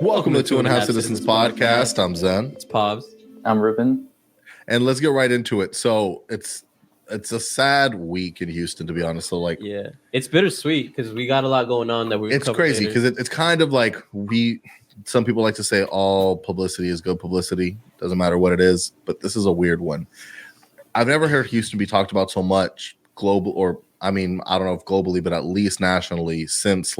Welcome to the Two and a Half Citizens podcast. I'm Zen. It's Pobs. I'm Ruben. And let's get right into it. So it's a sad week in Houston, to be honest. So yeah, it's bittersweet because we got a lot going on that we. It's crazy because it's kind of like some people like to say all publicity is good publicity. Doesn't matter what it is, but this is a weird one. I've never heard Houston be talked about so much global, or I mean, I don't know if globally, but at least nationally since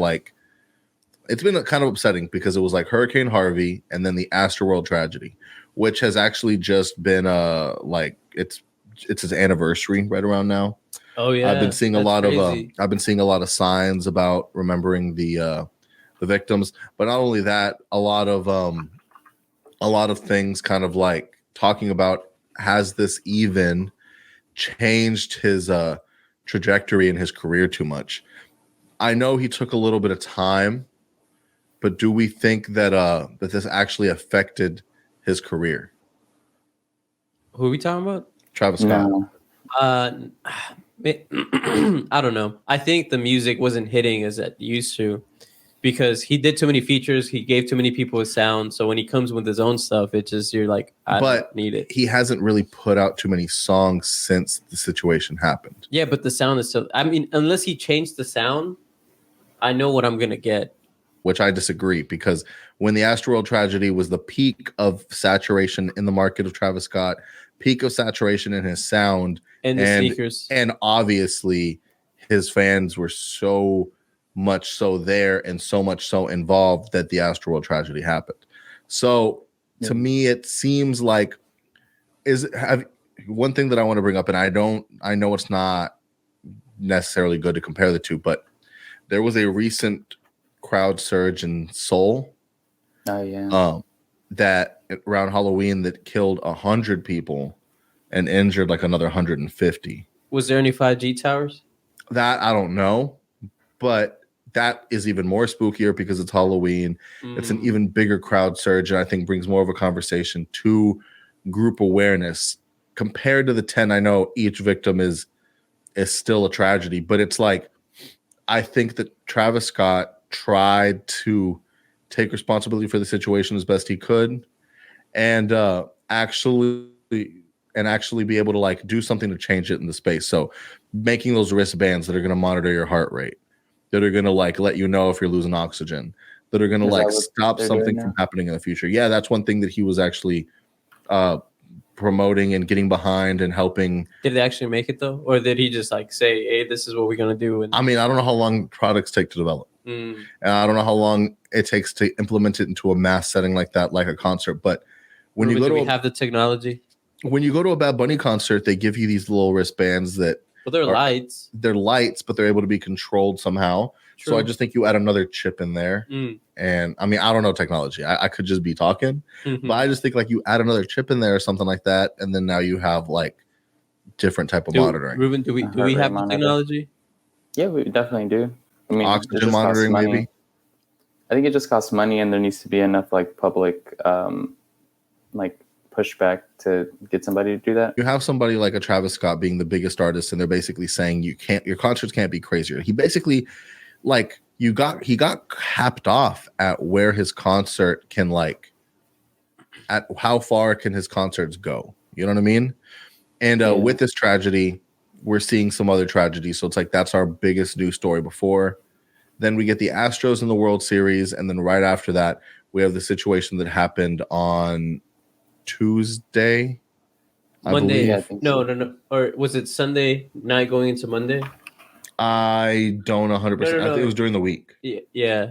it's been kind of upsetting because it was like Hurricane Harvey and then the Astroworld tragedy, which has actually just been it's its anniversary right around now. Oh yeah, I've been seeing a lot of signs about remembering the victims, but not only that, a lot of things kind of like talking about, has this even changed his trajectory in his career too much? I know he took a little bit of time, but do we think that that this actually affected his career? Who are we talking about? Travis Scott. No. I don't know. I think the music wasn't hitting as it used to because he did too many features. He gave too many people his sound. So when he comes with his own stuff, it's just you're like, I don't need it. He hasn't really put out too many songs since the situation happened. Yeah, but the sound is still. I mean, unless he changed the sound, I know what I'm gonna get. Which I disagree, because when the Astroworld tragedy was the peak of saturation in the market of Travis Scott, peak of saturation in his sound, and the sneakers, and obviously his fans were so much so there and so much so involved that the Astroworld tragedy happened. So to me, it seems like one thing that I want to bring up, and I know it's not necessarily good to compare the two, but there was a recent crowd surge in Seoul. Oh yeah. That around Halloween that killed 100 people and injured like another 150. Was there any 5G towers? That I don't know, but that is even more spookier because it's Halloween. It's an even bigger crowd surge, and I think brings more of a conversation to group awareness compared to the 10. I know each victim is still a tragedy, but it's like, I think that Travis Scott tried to take responsibility for the situation as best he could, and actually be able to like do something to change it in the space. So making those wristbands that are going to monitor your heart rate, that are going to like let you know if you're losing oxygen, that are going to like stop something from happening in the future. Yeah, that's one thing that he was actually promoting and getting behind and helping. Did they actually make it though, or did he just like say, "Hey, this is what we're going to do"? And I mean, I don't know how long products take to develop. And I don't know how long it takes to implement it into a mass setting like that, like a concert. But when you go to have the technology. When you go to a Bad Bunny concert, they give you these little wristbands that they're lights. They're lights, but they're able to be controlled somehow. True. So I just think you add another chip in there. And I mean, I don't know technology. I could just be talking, but I just think like you add another chip in there or something like that, and then now you have like different type of monitoring. Ruben, do we have the technology? Yeah, we definitely do. I mean, oxygen monitoring, maybe. I think it just costs money, and there needs to be enough like public, like pushback to get somebody to do that. You have somebody like a Travis Scott being the biggest artist, and they're basically saying your concerts can't be crazier. He basically he got capped off at where his concert can at how far can his concerts go. You know what I mean? And with this tragedy, we're seeing some other tragedies. So it's like that's our biggest news story before. Then we get the Astros in the World Series, and then right after that, we have the situation that happened on Tuesday. Monday. No. Or was it Sunday night going into Monday? I don't 100%. No. I think it was during the week. Yeah.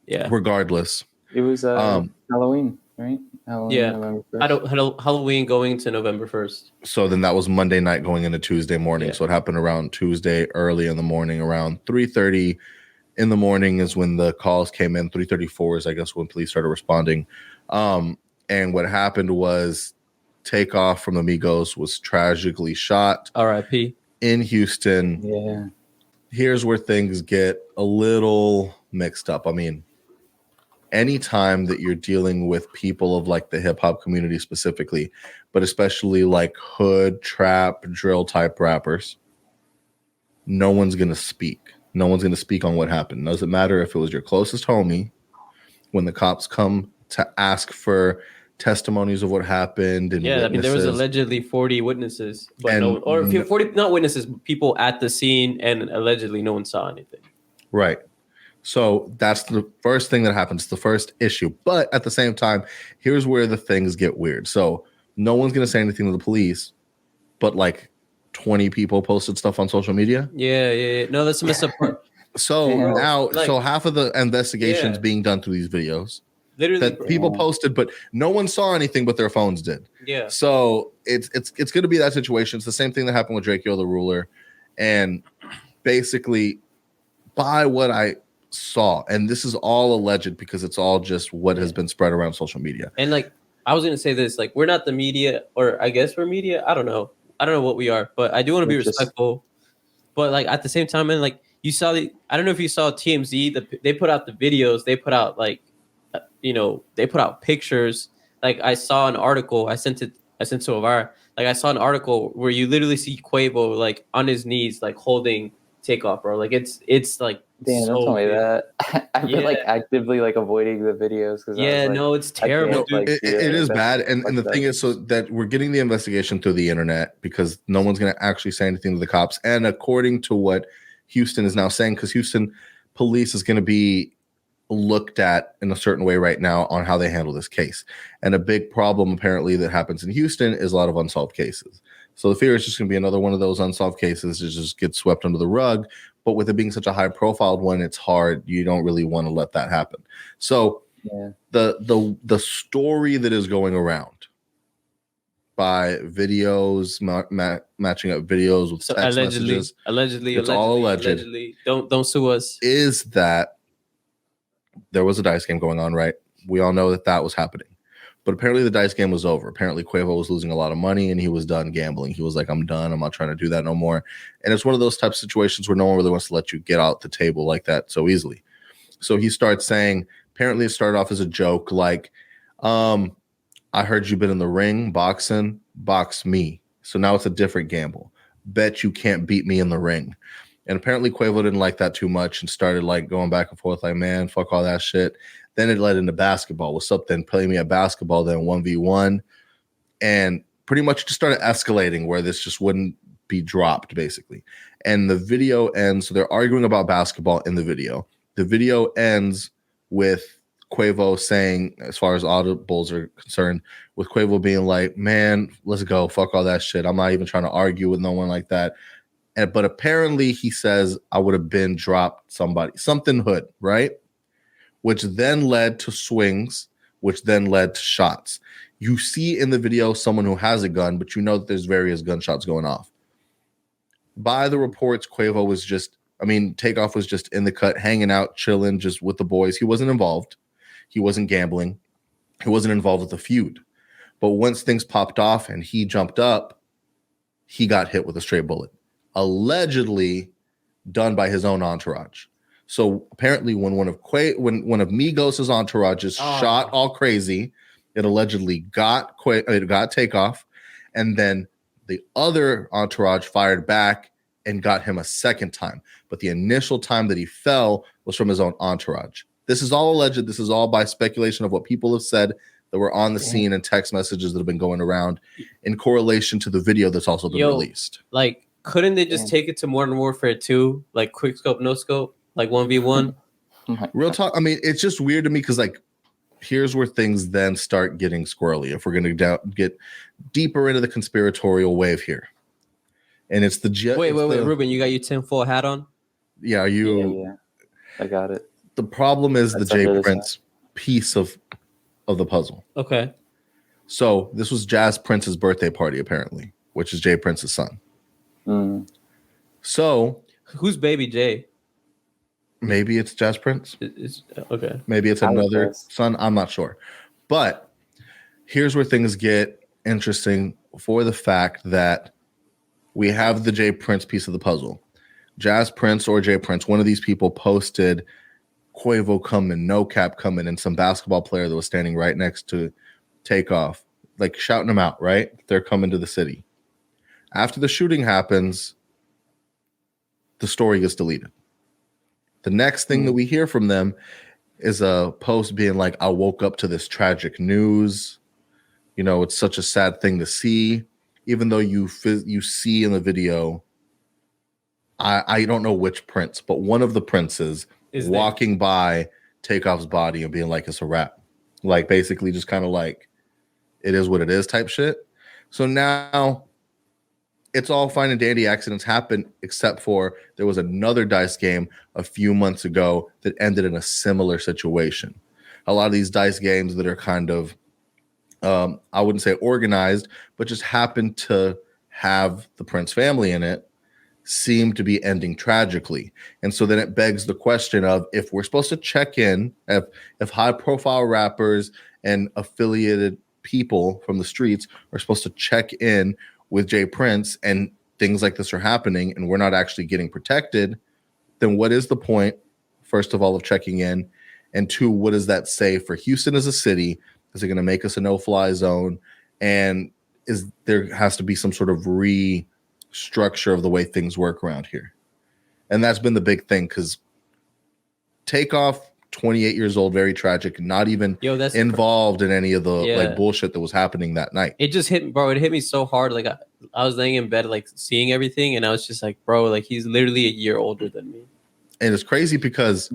Yeah. Regardless. It was Halloween, right? Halloween, yeah. November 1st. Halloween going to November 1st. So then that was Monday night going into Tuesday morning. Yeah. So it happened around Tuesday early in the morning, around 3:30 in the morning is when the calls came in. 3:34 is, I guess, when police started responding. And what happened was TAKEOFF from the Migos was tragically shot. R.I.P. in Houston. Yeah. Here's where things get a little mixed up. I mean, anytime that you're dealing with people of like the hip hop community specifically, but especially like hood, trap, drill type rappers, no one's going to speak. No one's going to speak on what happened. Doesn't matter if it was your closest homie when the cops come to ask for testimonies of what happened and Yeah, I mean, there was witnesses. allegedly 40 witnesses, but And no, or 40, not witnesses, people at the scene, and allegedly no one saw anything. Right. So that's the first thing that happens, the first issue. But at the same time, here's where the things get weird. So no one's going to say anything to the police, but like 20 people posted stuff on social media. Yeah. No, that's the messed up part. So Damn. now, Like- so half of the investigations Yeah. being done through these videos Literally, that people posted, but no one saw anything, but their phones did. yeah. So it's going to be that situation. It's the same thing that happened with Drakeo the Ruler, and basically, by what I saw, and this is all alleged because it's all just what has been spread around social media. And like, I was gonna say this, like, we're not the media, or I guess we're media. I don't know what we are, but I do want to be respectful. But like at the same time, and like you saw I don't know if you saw TMZ. They put out the videos. They put out like, they put out pictures. Like I saw an article. I sent to Elvira. Like I saw an article where you literally see Quavo like on his knees, like holding TAKEOFF, bro. Like it's like, damn, so don't tell me big. that. I've been like actively like avoiding the videos because no, it's terrible, dude. It is bad, and the thing is, so that we're getting the investigation through the internet because no one's going to actually say anything to the cops. And according to what Houston is now saying, because Houston police is going to be looked at in a certain way right now on how they handle this case. And a big problem apparently that happens in Houston is a lot of unsolved cases. So the fear is just going to be another one of those unsolved cases that just gets swept under the rug. But with it being such a high profile one, it's hard. You don't really want to let that happen. So the story that is going around by videos, matching up videos with text messages. Allegedly, it's all alleged. Allegedly. Don't sue us. Is that there was a dice game going on, right? We all know that was happening. But apparently the dice game was over. Apparently Quavo was losing a lot of money and he was done gambling. He was like, I'm done. I'm not trying to do that no more. And it's one of those types of situations where no one really wants to let you get out the table like that so easily. So he starts saying, apparently it started off as a joke, like, I heard you've been in the ring boxing, box me. So now it's a different gamble. Bet you can't beat me in the ring. And apparently Quavo didn't like that too much and started like going back and forth like, man, fuck all that shit. Then it led into basketball. What's up then? Play me at basketball, then 1v1. And pretty much just started escalating where this just wouldn't be dropped, basically. And the video ends. So they're arguing about basketball in the video. The video ends with Quavo saying, as far as audibles are concerned, with Quavo being like, man, let's go. Fuck all that shit. I'm not even trying to argue with no one like that. But apparently he says, I would have been dropped something hood, right? Which then led to swings, which then led to shots. You see in the video someone who has a gun, but you know that there's various gunshots going off. By the reports, Quavo was TAKEOFF was just in the cut, hanging out, chilling, just with the boys. He wasn't involved. He wasn't gambling. He wasn't involved with the feud. But once things popped off and he jumped up, he got hit with a stray bullet. Allegedly done by his own entourage. So apparently when one of Migos' entourage is shot all crazy, it allegedly got TAKEOFF, and then the other entourage fired back and got him a second time. But the initial time that he fell was from his own entourage. This is all alleged. This is all by speculation of what people have said that were on the scene and text messages that have been going around in correlation to the video that's also been released. Like, couldn't they just take it to Modern Warfare 2, like quick scope, no scope, like 1v1? Real talk. I mean, it's just weird to me because, like, here's where things then start getting squirrely. If we're going to get deeper into the conspiratorial wave here, and it's the wait, Ruben, you got your tinfoil hat on? Yeah, Yeah, I got it. The problem is the Jay Prince piece of the puzzle. Okay. So this was Jazz Prince's birthday party, apparently, which is Jay Prince's son. So who's baby Jay? Maybe it's Jazz Prince. Okay. Maybe it's another son. I'm not sure. But here's where things get interesting for the fact that we have the Jay Prince piece of the puzzle. Jazz Prince or Jay Prince, one of these people posted Quavo coming, no cap coming, and some basketball player that was standing right next to TAKEOFF, like shouting them out, right? They're coming to the city. After the shooting happens, the story gets deleted. The next thing that we hear from them is a post being like, I woke up to this tragic news. You know, it's such a sad thing to see. Even though you see in the video, I don't know which prince, but one of the princes is walking by TAKEOFF's body and being like, it's a wrap. Like, basically just kind of like, it is what it is type shit. So now it's all fine and dandy. Accidents happen, except for there was another dice game a few months ago that ended in a similar situation. A lot of these dice games that are kind of, I wouldn't say organized, but just happen to have the Prince family in it, seem to be ending tragically. And so then it begs the question of, if we're supposed to check in, if high profile rappers and affiliated people from the streets are supposed to check in with Jay Prince and things like this are happening and we're not actually getting protected, then what is the point, first of all, of checking in? And two, what does that say for Houston as a city? Is it going to make us a no-fly zone? And there has to be some sort of restructure of the way things work around here? And that's been the big thing, because TAKEOFF, 28 years old, very tragic, not even involved in any of the like bullshit that was happening that night. It just hit, bro. It hit me so hard. Like I was laying in bed, like seeing everything, and I was just like, bro, like he's literally a year older than me. And it's crazy because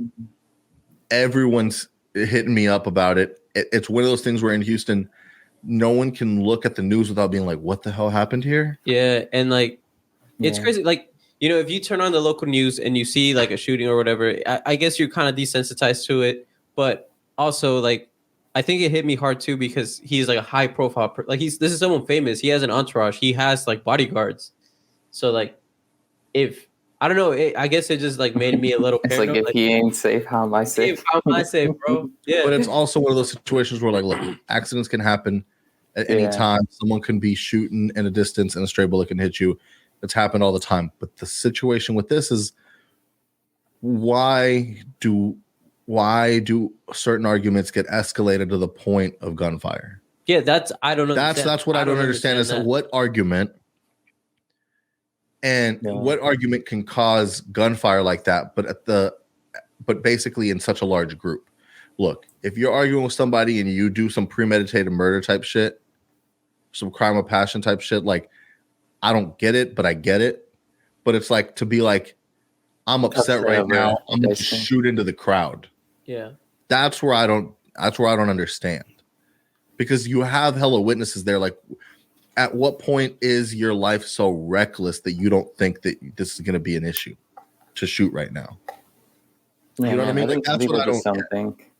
everyone's hitting me up about it. It's one of those things where in Houston, no one can look at the news without being like, what the hell happened here? Yeah, and like it's crazy. Like, you know, if you turn on the local news and you see like a shooting or whatever, I guess you're kind of desensitized to it. But also, like, I think it hit me hard too because he's like a high profile. This is someone famous. He has an entourage. He has like bodyguards. So like, if I don't know, I guess it just like made me a little. It's like, if he ain't safe, how am I safe? How am I safe, bro? Yeah. But it's also one of those situations where, like, look, accidents can happen at any time. Someone can be shooting in a distance and a stray bullet can hit you. It's happened all the time. But the situation with this is, why do certain arguments get escalated to the point of gunfire? Yeah, I don't know. That's what I don't understand is what argument and what argument can cause gunfire like that, but basically in such a large group. Look, if you're arguing with somebody and you do some premeditated murder type shit, some crime of passion type shit, like, I don't get it, but I get it. But it's like, to be like, I'm upset right now, I'm going to shoot into the crowd. Yeah. That's where I don't understand. Because you have hella witnesses there. Like, at what point is your life so reckless that you don't think that this is going to be an issue to shoot right now? Yeah, you know what I mean? Like, that's what I don't think.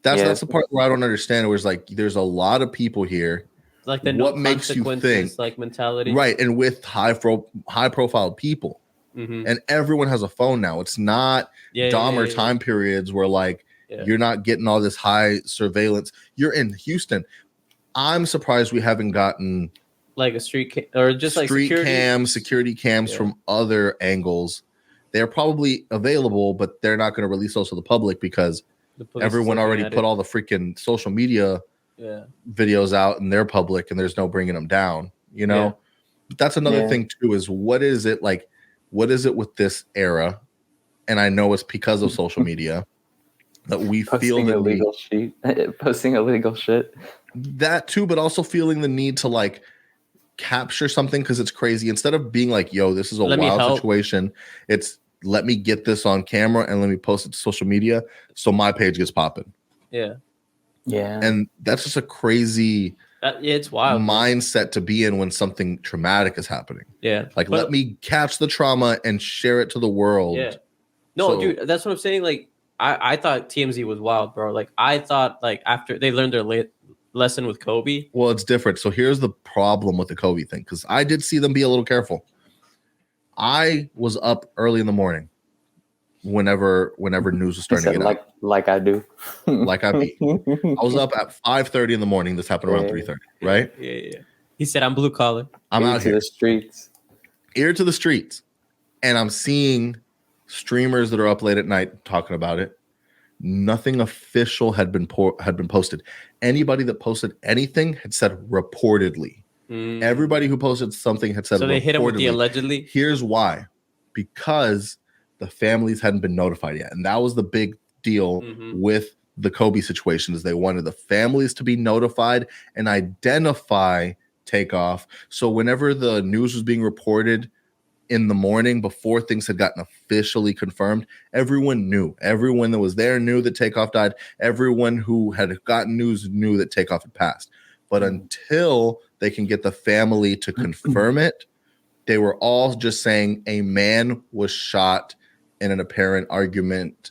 That's the part where I don't understand. Where it's like, there's a lot of people here. Like the what makes you think, like mentality, right? And with high profile people, and everyone has a phone now. It's not Dahmer time periods where like you're not getting all this high surveillance. You're in Houston. I'm surprised we haven't gotten like a street or just like security cams from other angles. They're probably available, but they're not going to release those to the public because everyone already put all the freaking social media videos out and they're public and there's no bringing them down, you know? But that's another thing too, is what is it with this era? And I know it's because of social media that we feel the posting illegal shit. That too, but also feeling the need to like capture something because it's crazy. Instead of being like, yo, this is a wild situation, it's let me get this on camera and let me post it to social media so my page gets popping. Yeah. And that's just a crazy it's wild mindset to be in when something traumatic is happening. Like, let me catch the trauma and share it to the world. Dude, that's what I'm saying. Like, I thought TMZ was wild, bro. Like, I thought like after they learned their lesson with Kobe. Well, it's different. So here's the problem with the Kobe thing, because I did see them be a little careful. I was up early in the morning whenever news was starting to get out. Like I do. Like I be. I was up at 5:30 in the morning. This happened around 3:30, right? Yeah. He said, I'm blue collar. I'm out here. The streets. Ear to the streets. And I'm seeing streamers that are up late at night talking about it. Nothing official had been posted. Anybody that posted anything had said reportedly. Everybody who posted something had said. So they hit him with the allegedly. Here's why: because the families hadn't been notified yet, and that was the big deal with the Kobe situation is they wanted the families to be notified and identify TAKEOFF. So whenever the news was being reported in the morning before things had gotten officially confirmed, everyone knew. Everyone that was there knew that TAKEOFF died. Everyone who had gotten news knew that TAKEOFF had passed. But until they can get the family to confirm it, they were all just saying a man was shot in an apparent argument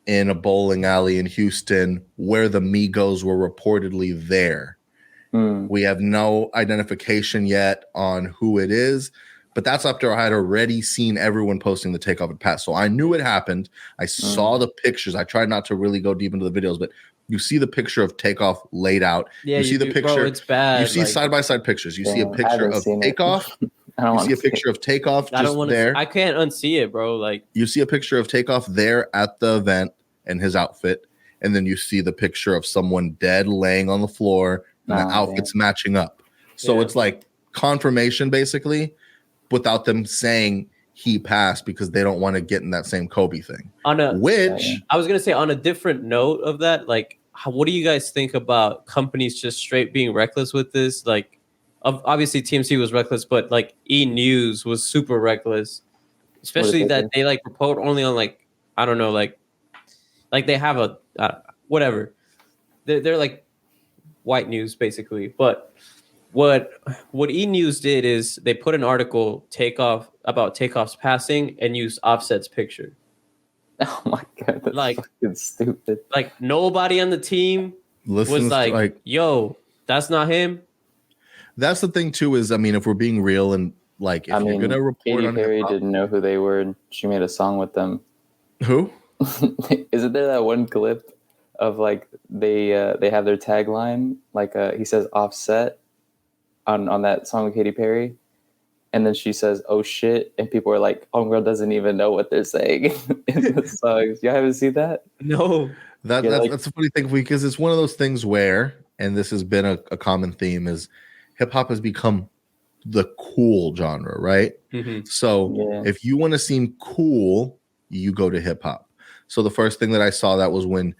in a bowling alley in Houston where the Migos were reportedly there. We have no identification yet on who it is, but that's after I had already seen everyone posting the TAKEOFF had passed. So I knew it happened. I saw the pictures. I tried not to really go deep into the videos, but you see the picture of TAKEOFF laid out. Yeah, you see the picture. Bro, it's bad. You see side-by-side pictures. You see a picture of TAKEOFF. You see a picture of TAKEOFF just there. I can't unsee it, bro. Like, you see a picture of TAKEOFF there at the event and his outfit, and then you see the picture of someone dead laying on the floor, and the outfits matching up. So it's like confirmation, basically, without them saying he passed because they don't want to get in that same Kobe thing. I was gonna say, on a different note of that, like, what do you guys think about companies just straight being reckless with this? Like, obviously TMZ was reckless, but like E News was super reckless, especially that they like report only on like, I don't know, like they have a whatever. They're like white news basically. But what E News did is they put an article about TAKEOFF's passing and used Offset's picture. Oh my god, that's like fucking stupid. Like nobody on the team was like, yo, that's not him. That's the thing too, is I mean, if we're being real and like, if you're gonna report Katy on Perry didn't know who they were and she made a song with them. Who? Isn't there that one clip of like they have their tagline, like he says Offset on that song with Katy Perry, and then she says "oh shit," and people are like, "Homegirl doesn't even know what they're saying" in the songs. You haven't seen that? No. That's a funny thing, because it's one of those things where, and this has been a common theme, is hip hop has become the cool genre, right? So if you want to seem cool, you go to hip hop. So the first thing that I saw that was when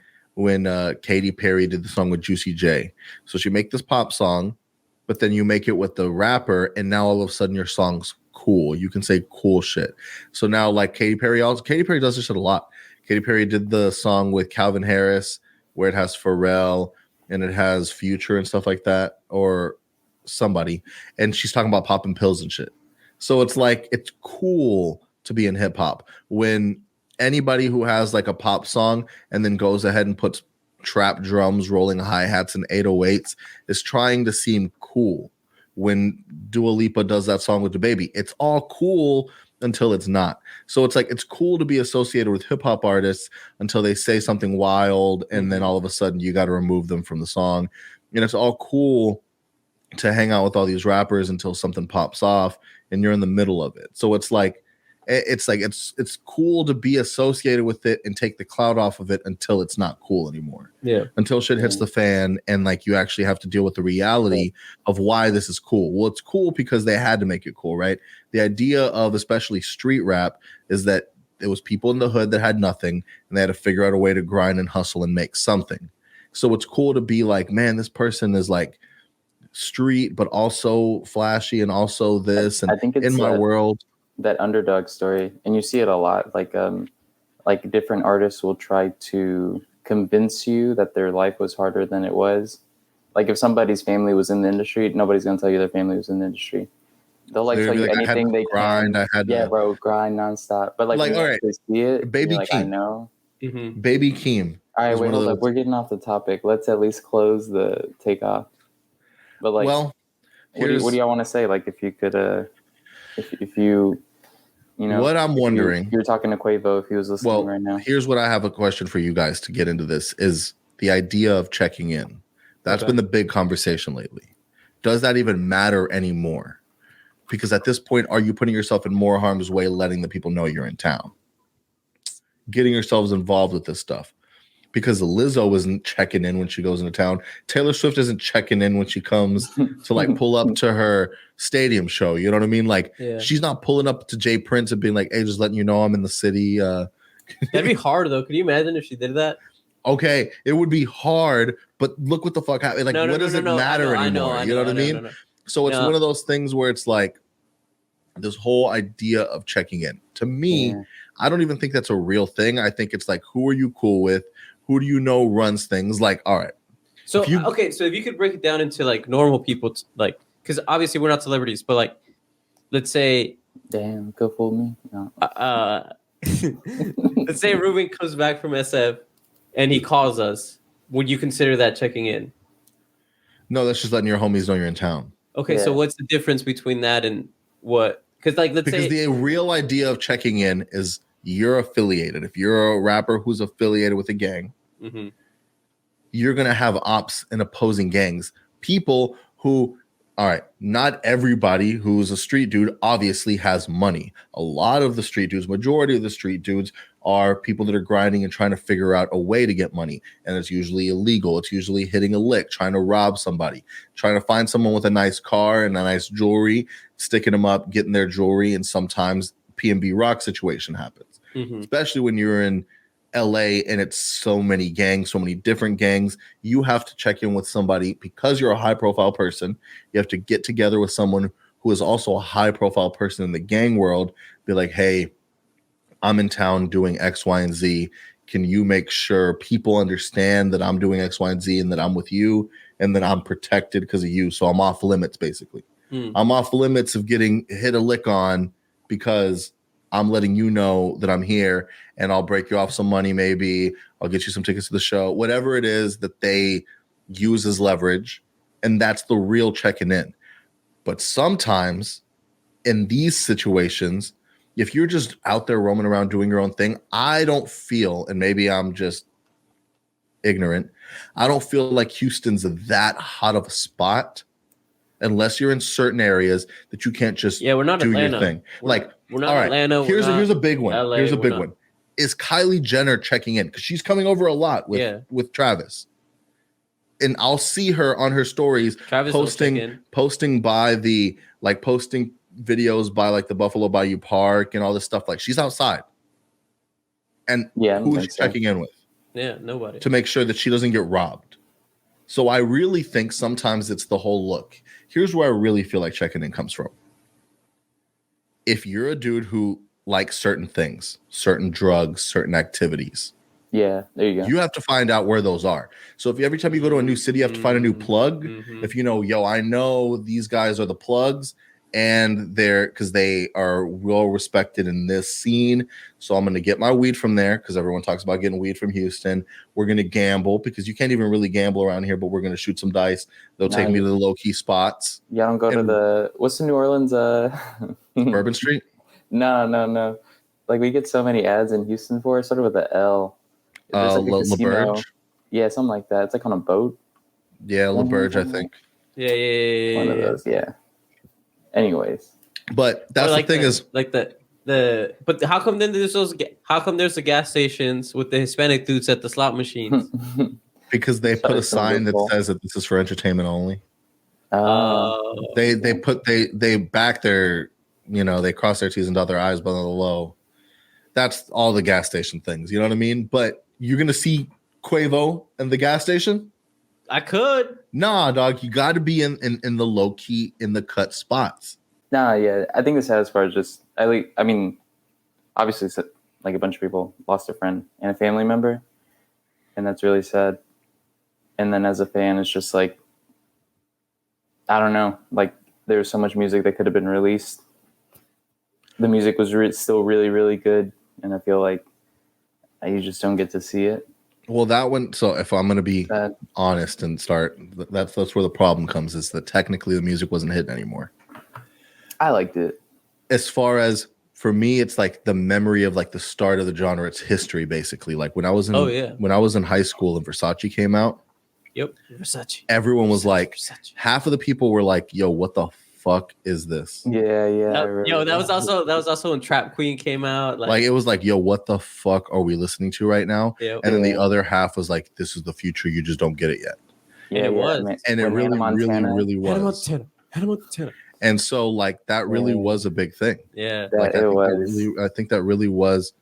Katy Perry did the song with Juicy J. So she make this pop song, but then you make it with the rapper, and now all of a sudden your song's cool. You can say cool shit. So now, like Katy Perry does this shit a lot. Katy Perry did the song with Calvin Harris where it has Pharrell and it has Future and stuff like that, or somebody, and she's talking about popping pills and shit. So it's like, it's cool to be in hip hop when anybody who has like a pop song and then goes ahead and puts trap drums, rolling hi-hats, and 808s is trying to seem cool. When Dua Lipa does that song with DaBaby, it's all cool until it's not. So it's like, it's cool to be associated with hip-hop artists until they say something wild, and then all of a sudden you got to remove them from the song. And it's all cool to hang out with all these rappers until something pops off and you're in the middle of it. So it's like it's cool to be associated with it and take the cloud off of it until it's not cool anymore. Yeah. Until shit hits the fan and like you actually have to deal with the reality of why this is cool. Well, it's cool because they had to make it cool, right? The idea of especially street rap is that it was people in the hood that had nothing and they had to figure out a way to grind and hustle and make something. So it's cool to be like, man, this person is like street but also flashy and also this, and I think it's in my world. That underdog story, and you see it a lot, like different artists will try to convince you that their life was harder than it was. Like if somebody's family was in the industry, nobody's gonna tell you their family was in the industry. They'll like tell you anything they can. Bro, grind nonstop. But like all right, see it, Baby like, Keem. I know. Baby Keem. All right, wait, hold up. We're getting off the topic. Let's at least close the TAKEOFF. But like, well, what do y'all want to say? Like, if you could, if you know, what I'm wondering, you're talking to Quavo if he was listening right now. Here's what I have a question for you guys to get into this is the idea of checking in. That's been the big conversation lately. Does that even matter anymore? Because at this point, are you putting yourself in more harm's way, letting the people know you're in town? Getting yourselves involved with this stuff. Because Lizzo isn't checking in when she goes into town. Taylor Swift isn't checking in when she comes to like pull up to her stadium show. You know what I mean? Like she's not pulling up to Jay Prince and being like, hey, just letting you know I'm in the city. That'd be hard though. Could you imagine if she did that? Okay, it would be hard, but look what the fuck happened. Like, what does it matter anymore? You know what I mean? So it's one of those things where it's like this whole idea of checking in. To me, I don't even think that's a real thing. I think it's like, who are you cool with? Who do you know runs things? Like, all right. So so if you could break it down into like normal people, like, because obviously we're not celebrities, but like, let's say, damn, go fool me. No. Let's say Ruben comes back from SF and he calls us. Would you consider that checking in? No, that's just letting your homies know you're in town. Okay, so what's the difference between that and what? Because like, because the real idea of checking in is you're affiliated. If you're a rapper who's affiliated with a gang, you're going to have ops in opposing gangs. People who, all right, not everybody who's a street dude obviously has money. A lot of the street dudes, majority of the street dudes are people that are grinding and trying to figure out a way to get money. And it's usually illegal. It's usually hitting a lick, trying to rob somebody, trying to find someone with a nice car and a nice jewelry, sticking them up, getting their jewelry. And sometimes P&B Rock situation happens, especially when you're in LA and it's so many gangs, so many different gangs. You have to check in with somebody because you're a high profile person. You have to get together with someone who is also a high profile person in the gang world. Be like, hey, I'm in town doing X, Y, and Z. Can you make sure people understand that I'm doing X, Y, and Z and that I'm with you and that I'm protected because of you? So I'm off limits, basically. I'm off limits of getting hit a lick on because I'm letting you know that I'm here and I'll break you off some money. Maybe I'll get you some tickets to the show, whatever it is that they use as leverage. And that's the real checking in. But sometimes in these situations, if you're just out there roaming around doing your own thing, I don't feel, and maybe I'm just ignorant, I don't feel like Houston's that hot of a spot unless you're in certain areas that you can't just we're not do Atlanta. your thing. We're not Atlanta. Here's a big one. LA, here's a big one. Is Kylie Jenner checking in? Because she's coming over a lot with Travis. And I'll see her on her stories posting by the posting videos by like the Buffalo Bayou Park and all this stuff. Like, she's outside. And who is she checking in with? Yeah, nobody. To make sure that she doesn't get robbed. So I really think sometimes it's the whole look. Here's where I really feel like checking in comes from. If you're a dude who likes certain things, certain drugs, certain activities, there you go. You have to find out where those are. So if every time you go to a new city, you have to find a new plug. If you know, I know these guys are the plugs and because they are well respected in this scene. So I'm going to get my weed from there because everyone talks about getting weed from Houston. We're going to gamble because you can't even really gamble around here, but we're going to shoot some dice. They'll take me to the low key spots. Yeah, don't go to what's the New Orleans? Bourbon Street? No. Like, we get so many ads in Houston for it, started with the L. LaBerge? Yeah, something like that. It's like on a boat. Yeah, LaBerge, I think. Yeah. One of those, yeah. Anyways, but that's like the thing is like but how come then there's the gas stations with the Hispanic dudes at the slot machines? Because they put a sign that says that this is for entertainment only. They back their, they cross their T's and dot their I's, but on the low. That's all the gas station things. You know what I mean? But you're gonna see Quavo in the gas station. I could. Nah, dog. You got to be in the low key, in the cut spots. Nah, yeah. I think the saddest part is just, I mean, obviously, like, a bunch of people lost a friend and a family member, and that's really sad. And then as a fan, it's just like, I don't know. Like, there's so much music that could have been released. The music was still really, really good, and I feel like you just don't get to see it. Well, that one. So if I'm going to be honest and start, that's where the problem comes, is that technically the music wasn't hitting anymore. I liked it. As far as for me, it's like the memory of like the start of the genre. It's history, basically. Like when I was in high school and Versace came out. Yep, Versace. Everyone was half of the people were like, "Yo, what the fuck is this?" Yeah. That was also when Trap Queen came out. Like it was like, "Yo, what the fuck are we listening to right now?" Yep. And then the other half was like, "This is the future. You just don't get it yet." Yeah, it was, and it really was. Hannah Montana. And so, like, that really was a big thing. Yeah, I think that really was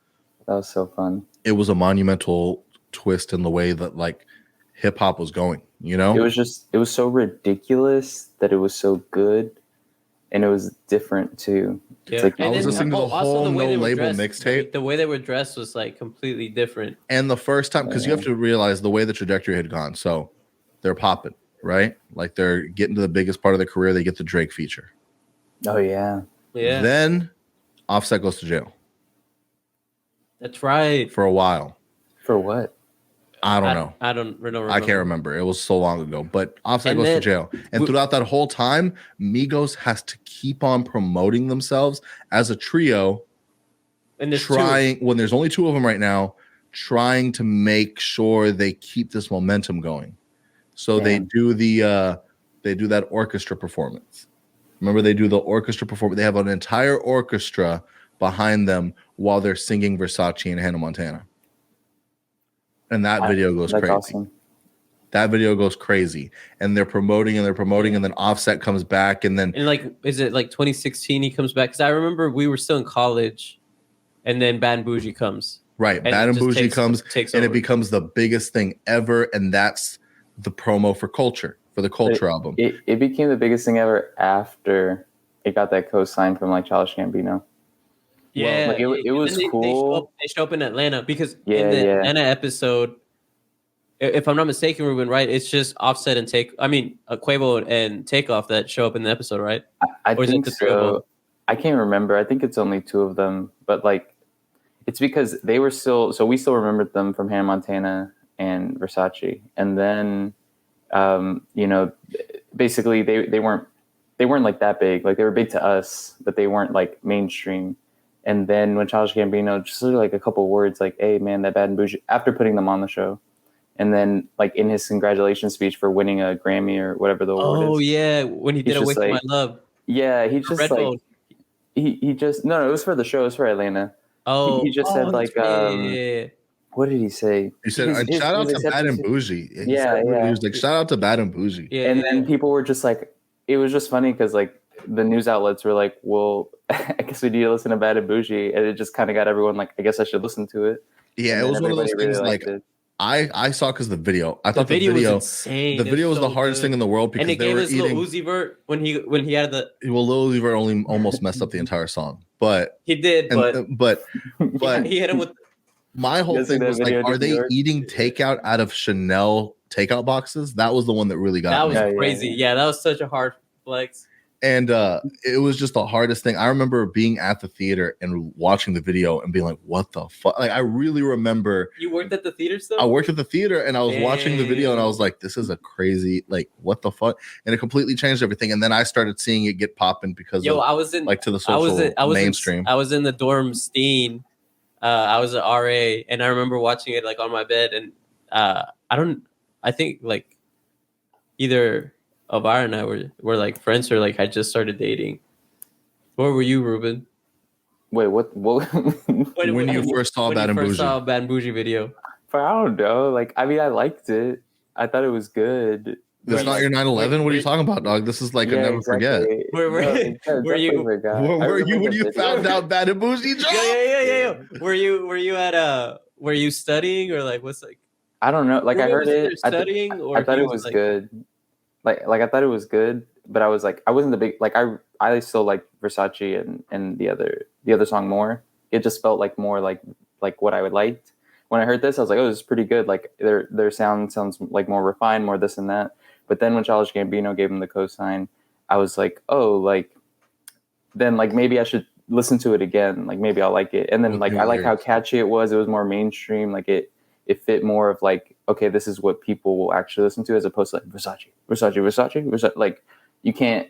That was so fun. It was a monumental twist in the way that like hip hop was going, you know? It was so ridiculous that it was so good, and it was different too. Yeah. Like, I was listening to the whole No Label dressed, mixtape. like, the way they were dressed was like completely different. And the first time, because you have to realize the way the trajectory had gone. So they're popping, right? Like they're getting to the biggest part of their career. They get the Drake feature. Oh yeah. Yeah. Then Offset goes to jail. That's right. For a while. For what? I don't know. I don't remember. I can't remember. It was so long ago. But Offset goes to jail. And throughout that whole time, Migos has to keep on promoting themselves as a trio. And there's when there's only two of them right now, trying to make sure they keep this momentum going. So they do that orchestra performance. Remember, they do the orchestra performance. They have an entire orchestra behind them while they're singing Versace and Hannah Montana. And that video goes crazy. Awesome. That video goes crazy. And they're promoting, and then Offset comes back, and like, is it like 2016 he comes back? Because I remember we were still in college, and then Bad and Bougie comes. Right, Bad and Bougie comes, takes and over. It becomes the biggest thing ever, and that's the promo for Culture, for the Culture album. It became the biggest thing ever after it got that co-sign from like Childish Gambino. Yeah, well, like it was cool. They show up in Atlanta because in the Atlanta episode, if I'm not mistaken, Ruben, right? It's just Offset and Quavo and TAKEOFF that show up in the episode, right? I think so. I can't remember. I think it's only two of them, but like it's because they were still. So we still remembered them from Hannah Montana and Versace, and then basically they weren't like that big. Like they were big to us, but they weren't like mainstream. And then when Childish Gambino just like a couple words like, "Hey man, that Bad and Bougie," after putting them on the show, and then like in his congratulations speech for winning a Grammy or whatever the award is. Oh yeah, when he did "Away from My Love." Yeah, he just like he just no, it was for the show. It was for Atlanta. Oh, he just said like what did he say? He said, "Shout out to Bad and Bougie." He was like, "Shout out to Bad and Bougie." Yeah, and then people were just like, it was just funny because like the news outlets were like, "Well, I guess we need to listen to Bad and Bougie," and it just kind of got everyone like, "I guess I should listen to it." Yeah, it was one of those things like I saw because the video. I thought the video was insane. The video was the hardest thing in the world because it gave us Lil Uzi Vert when he had the. Well, Lil Uzi Vert only almost messed up the entire song, but he did. But he hit him with. My whole thing was like, are they eating takeout out of Chanel takeout boxes? That was the one that really got me. That was crazy. Yeah, that was such a hard flex. And it was just the hardest thing. I remember being at the theater and watching the video and being like, what the fuck? Like, I really remember. You worked at the theater still? I worked at the theater and I was watching the video and I was like, this is a crazy, like, what the fuck? And it completely changed everything. And then I started seeing it get popping because I was in, like, to the social mainstream. I was in the dorm Steen. I was an RA and I remember watching it like on my bed. And I think like either Elvira and I were like friends or like I just started dating. Where were you, Ruben? Wait, what? when you first saw Bad and Bougie? Saw Bad and Bougie video. I don't know. Like, I mean, I liked it. I thought it was good. That's not your 9/11. What are you talking about, dog? This is like a never forget. Where were you when you found out Bad and Bougie? Yeah. Were you studying or like what's like? I don't know. Like I heard it. Studying I thought it was good. Like I thought it was good, but I was like, I wasn't the big like I still like Versace and the other song more. It just felt like more like what I would like. When I heard this, I was like, oh, this is pretty good. Like their sound sounds like more refined, more this and that. But then when Childish Gambino gave him the cosign, I was like, oh, like then like maybe I should listen to it again. Like maybe I'll like it. And then like I like how catchy it was. It was more mainstream. Like it fit more of like, okay, this is what people will actually listen to as opposed to like Versace. Like you can't.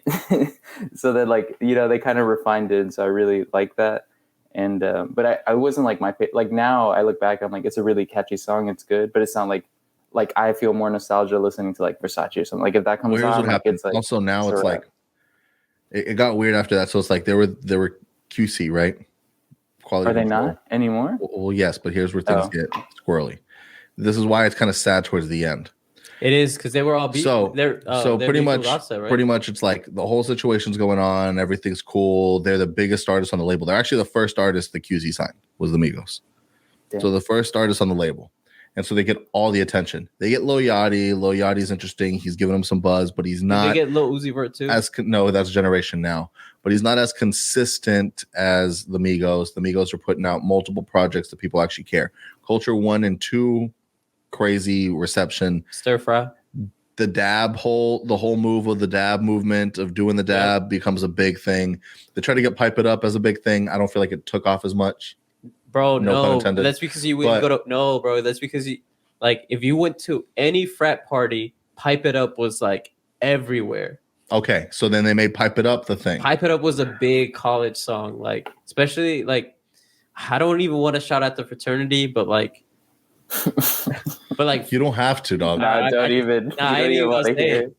So then like, you know, they kind of refined it. So I really like that. And but I wasn't like like now I look back, I'm like, it's a really catchy song. It's good, but it's not like I feel more nostalgia listening to like Versace or something. Like if that comes on, like, it's like also now it's like it got weird after that. So it's like there were QC, right? Quality. Are they not anymore? Well, yes, but here's where things get squirrely. This is why it's kind of sad towards the end. It is because they were all beat. So pretty much, Offset, right? Pretty much, it's like the whole situation's going on. Everything's cool. They're the biggest artist on the label. They're actually the first artist the QZ signed was the Migos. Damn. So the first artist on the label. And so they get all the attention. They get Lil Yachty. Lil Yachty's interesting. He's giving them some buzz, but he's not. They get Lil Uzi Vert too. No, that's Generation Now. But he's not as consistent as the Migos. The Migos are putting out multiple projects that people actually care. Culture 1 and 2, crazy reception. Stir fry. The whole move of the dab movement of doing the dab becomes a big thing. They try to get Pipe It Up as a big thing. I don't feel like it took off as much. Bro, No pun no, intended. that's because you wouldn't go to no, bro. That's because you like if you went to any frat party, Pipe It Up was like everywhere. Okay, so then they made Pipe It Up the thing. Pipe It Up was a big college song, like especially like I don't even want to shout out the fraternity, but like you don't have to, dog. Nah, don't even. I ain't even gonna say it.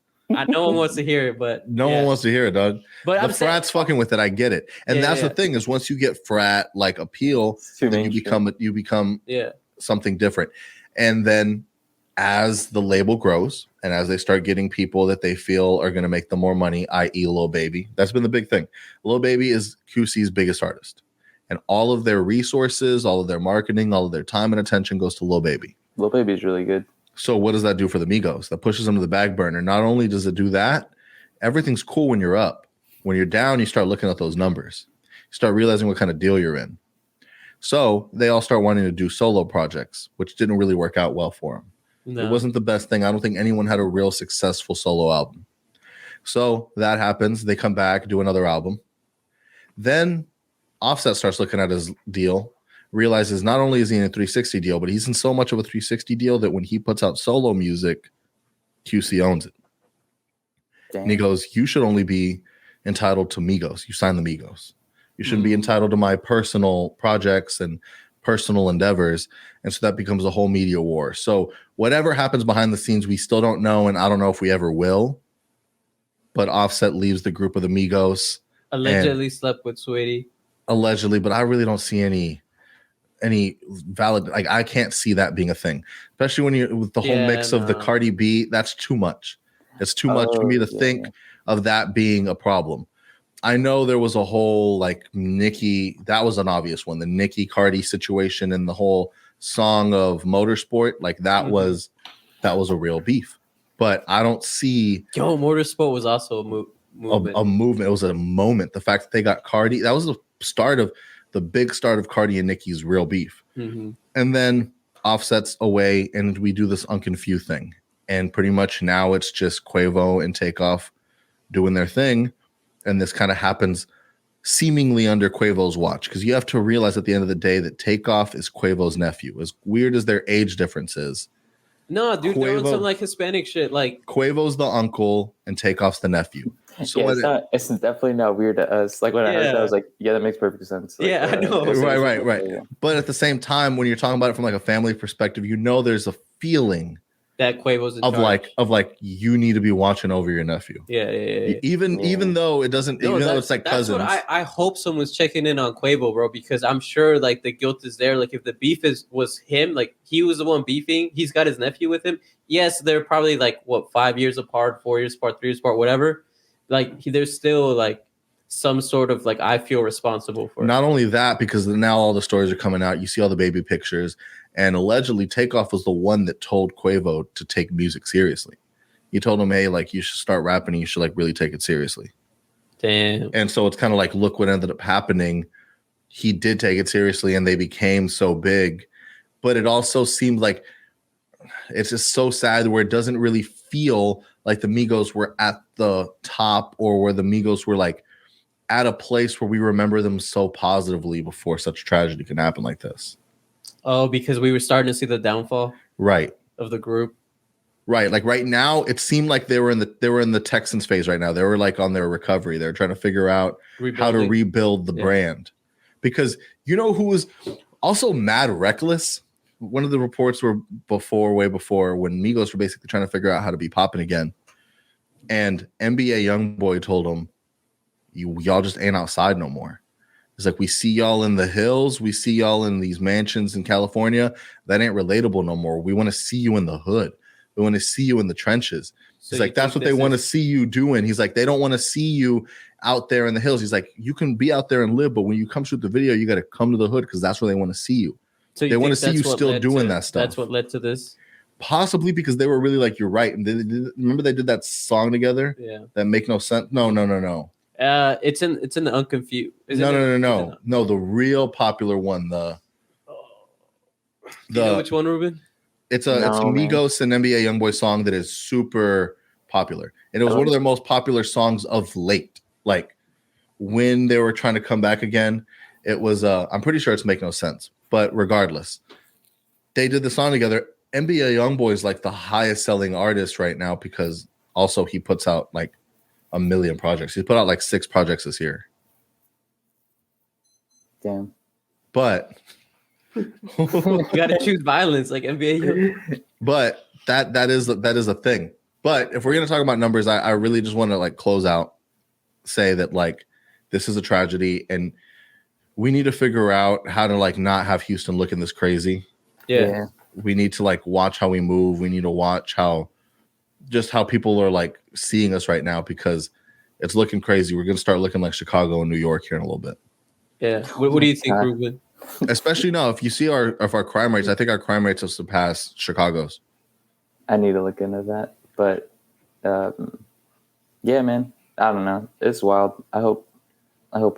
No one wants to hear it, but no one wants to hear it, dog. But the frat's fucking with it. I get it, and that's the thing is once you get frat like appeal, then you become something different, and then as the label grows and as they start getting people that they feel are going to make them more money, i.e., Lil Baby, that's been the big thing. Lil Baby is QC's biggest artist, and all of their resources, all of their marketing, all of their time and attention goes to Lil Baby. Lil Baby is really good. So what does that do for the Migos? That pushes them to the back burner. Not only does it do that, everything's cool when you're up. When you're down, you start looking at those numbers. You start realizing what kind of deal you're in. So they all start wanting to do solo projects, which didn't really work out well for them. No. It wasn't the best thing. I don't think anyone had a real successful solo album. So that happens. They come back, do another album. Then Offset starts looking at his deal, realizes not only is he in a 360 deal, but he's in so much of a 360 deal that when he puts out solo music, QC owns it. Damn. And he goes, you should only be entitled to Migos. You signed the Migos. You shouldn't be entitled to my personal projects and personal endeavors. And so that becomes a whole media war. So whatever happens behind the scenes, we still don't know. And I don't know if we ever will. But Offset leaves the group of the Migos. Allegedly slept with Sweetie. Allegedly, but I really don't see any valid, like I can't see that being a thing, especially when you're with the whole mix of the Cardi B. That's too much. It's too much for me to think of that being a problem. I know there was a whole like Nicki, that was an obvious one, the Nicki Cardi situation and the whole song of Motorsport, like that was a real beef. But I don't see Motorsport was also a movement. A movement. It was a moment. The fact that they got Cardi, that was the big start of Cardi and Nicki's real beef. Mm-hmm. And then Offset's away and we do this Unconfused thing. And pretty much now it's just Quavo and TAKEOFF doing their thing. And this kind of happens seemingly under Quavo's watch. Because you have to realize at the end of the day that TAKEOFF is Quavo's nephew. As weird as their age difference is. No, dude, they're on some like Hispanic shit. Like Quavo's the uncle and TAKEOFF's the nephew. So it's definitely not weird to us. Like when I heard that, I was like, yeah, that makes perfect sense. Like, I know. Right. Yeah. But at the same time, when you're talking about it from like a family perspective, you know there's a feeling that Quavo's in charge. of like you need to be watching over your nephew. Yeah. Even though it doesn't, even though it's like cousins. I hope someone's checking in on Quavo, bro, because I'm sure like the guilt is there. Like if the beef was him, like he was the one beefing, he's got his nephew with him. Yes, they're probably like 5 years apart, 4 years apart, 3 years apart, whatever. Like there's still like some sort of like I feel responsible for. Not only that, because now all the stories are coming out. You see all the baby pictures, and allegedly TAKEOFF was the one that told Quavo to take music seriously. He told him, "Hey, like you should start rapping. And you should like really take it seriously." Damn. And so it's kind of like, look what ended up happening. He did take it seriously, and they became so big. But it also seemed like it's just so sad where it doesn't really feel like the Migos were at the top or where the Migos were like at a place where we remember them so positively before such tragedy can happen like this. Oh, because we were starting to see the downfall, right, of the group. Right, like right now, it seemed like they were in the Texans phase right now. They were like on their recovery. They're trying to figure out how to rebuild the brand, because you know who was also mad reckless. One of the reports were way before when Migos were basically trying to figure out how to be popping again, and NBA YoungBoy told them, y'all just ain't outside no more. It's like, we see y'all in the hills. We see y'all in these mansions in California. That ain't relatable no more. We want to see you in the hood. We want to see you in the trenches. So he's like, that's what they want to see you doing. He's like, they don't want to see you out there in the hills. He's like, you can be out there and live, but when you come shoot the video, you got to come to the hood because that's where they want to see you. So they want to see you still doing that stuff. That's what led to this. Possibly because they were really like, you're right. And remember they did that song together? Yeah. That make no sense. No. It's in the Unconfused. No. The real popular one. You know which one, Ruben? It's Migos and NBA YoungBoy song that is super popular, and it was one of their most popular songs of late. Like when they were trying to come back again, it was. I'm pretty sure it's Make No Sense, but regardless, they did the song together. NBA YoungBoy is like the highest selling artist right now because also he puts out like 1 million projects. He put out like 6 projects this year. Damn. But you gotta choose violence like NBA. But that is a thing. But if we're gonna talk about numbers, I really just want to like close out, say that like this is a tragedy and we need to figure out how to like not have Houston looking this crazy. Yeah. We need to like watch how we move. We need to watch how people are like seeing us right now because it's looking crazy. We're gonna start looking like Chicago and New York here in a little bit. Yeah. What do you think, Ruben? Especially now, if you see our crime rates, I think our crime rates have surpassed Chicago's. I need to look into that, but yeah, man, I don't know. It's wild. I hope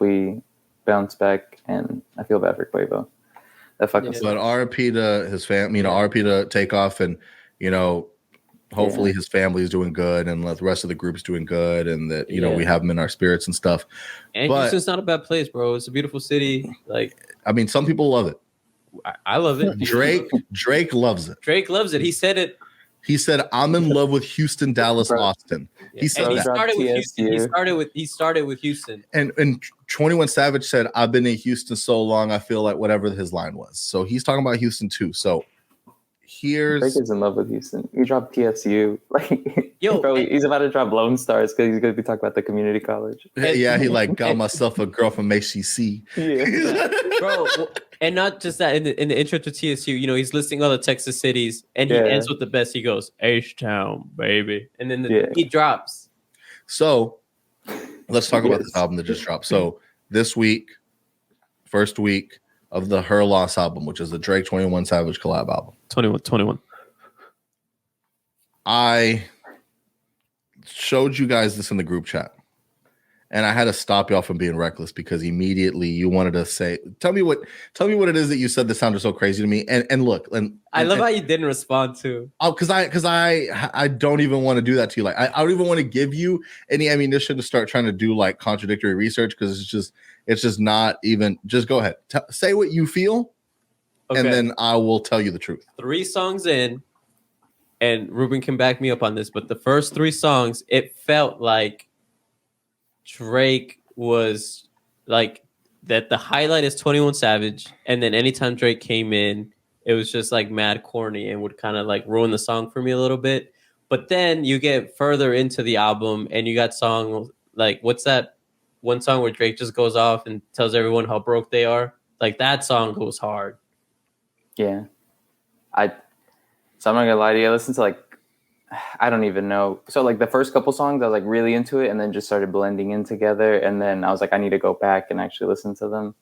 we bounce back, and I feel bad for Quavo. But RIP to his family, RIP to TAKEOFF, and hopefully his family is doing good, and the rest of the group's doing good, and that we have him in our spirits and stuff. And Houston's not a bad place, bro. It's a beautiful city. Like, I mean, some people love it. I love it. Drake loves it. Drake loves it. He said it. He said, "I'm in love with Houston, Dallas, Austin." He said that. Started with Houston. He started with Houston. And 21 Savage said, "I've been in Houston so long, I feel like whatever his line was." So he's talking about Houston too. So Drake is in love with Houston. He dropped TSU. Like, he's about to drop Lone Stars because he's going to be talking about the community college. Yeah, he like got myself a girl from HCC. Yeah, bro. And not just that. In the intro to TSU, he's listing all the Texas cities, and he ends with the best. He goes, H-Town, baby, and then he drops. So let's talk about this album that just dropped. So this week, first week of the Her Loss album, which is the Drake 21 Savage collab album. 21. I showed you guys this in the group chat, and I had to stop y'all from being reckless because immediately you wanted to say, tell me what it is that you said that sounded so crazy to me. And look, I love how you didn't respond to. Oh, because I don't even want to do that to you. Like I don't even want to give you any ammunition to start trying to do like contradictory research because it's just not even. Just go ahead, say what you feel. Okay. And then I will tell you the truth. 3 songs in, and Ruben can back me up on this, but the first 3 songs, it felt like Drake was like that. The highlight is 21 Savage, and then anytime Drake came in, it was just like mad corny and would kind of like ruin the song for me a little bit. But then you get further into the album, and you got songs like, what's that one song where Drake just goes off and tells everyone how broke they are? Like that song goes hard. Yeah. So I'm not gonna lie to you. I listened to like, I don't even know. So like the first couple songs, I was like really into it, and then just started blending in together. And then I was like, I need to go back and actually listen to them.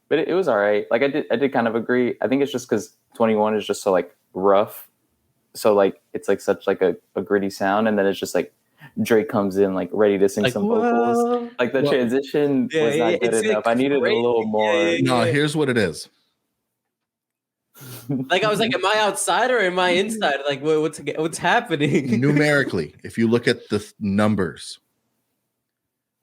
But it was all right. Like I did kind of agree. I think it's just because 21 is just so like rough. So like it's like such like a gritty sound, and then it's just like Drake comes in like ready to sing like, some vocals. Like the transition was not good enough. I needed a little more. No, here's what it is. Like I was like, am I outside or am I inside? Like what's happening? Numerically, if you look at the numbers,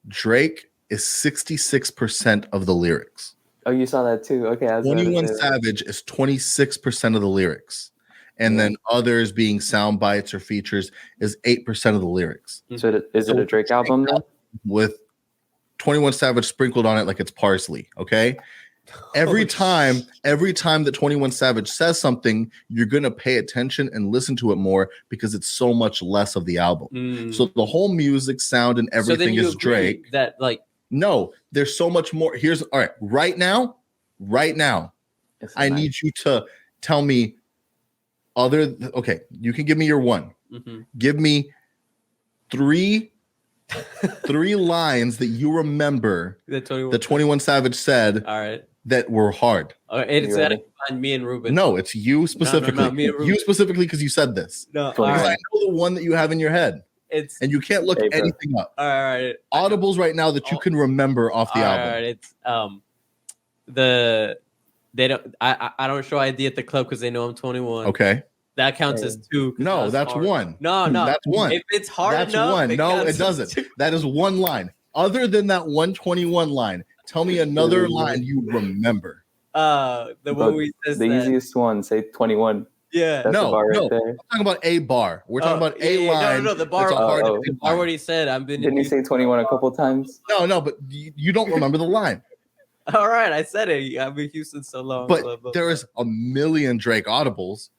Drake is 66% of the lyrics. Oh, you saw that too. Okay. 21 Savage is 26% of the lyrics. And then others being sound bites or features is 8% of the lyrics. So is it a Drake album then? With 21 Savage sprinkled on it like it's parsley, okay? Every time that 21 Savage says something, you're going to pay attention and listen to it more because it's so much less of the album. So the whole music, sound, and everything is Drake. That like no, there's so much more. Here's all right. Right now, I need you to tell me okay, you can give me your one. Mm-hmm. Give me three lines that you remember that 21 Savage said. All right. that were hard. It's gotta find me and Ruben. No, it's you specifically. No, me and Ruben. You specifically because you said this. No, because I know the one that you have in your head. And you can't look anything up. All right. Audibles right now that you can remember off the album. All right. It's they don't. I don't show ID at the club because they know I'm 21. Okay. That counts as 2. No, that's hard. 1. No, that's 1. If it's hard that's enough, 1. No, it doesn't. That is 1 line. Other than that 121 line, tell me another line you remember. The one we says the easiest one. Say 21. Yeah. That's no, right no. there. I'm talking about a bar. We're talking about a line. No, the bar. The bar where he said, "I've been." Didn't he say 21 a couple times? No, but you don't remember the line. All right, I said it. I've been in Houston so long. But there is a million Drake audibles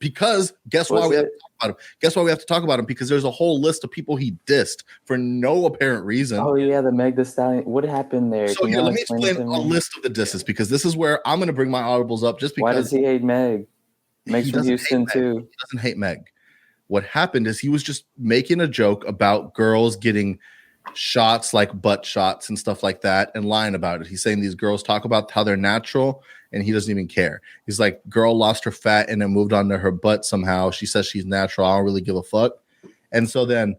because guess why we have to talk about him? Guess why we have to talk about him? Because there's a whole list of people he dissed for no apparent reason. Oh yeah, the Meg Thee Stallion. What happened there? So yeah, let me explain a list of the disses because this is where I'm going to bring my audibles up. Just because. Why does he hate Meg? Meg's from Houston too. He doesn't hate Meg. What happened is he was just making a joke about girls getting shots like butt shots and stuff like that and lying about it. He's saying these girls talk about how they're natural and he doesn't even care. He's like, girl lost her fat and it moved onto her butt somehow. She says she's natural. I don't really give a fuck. And so then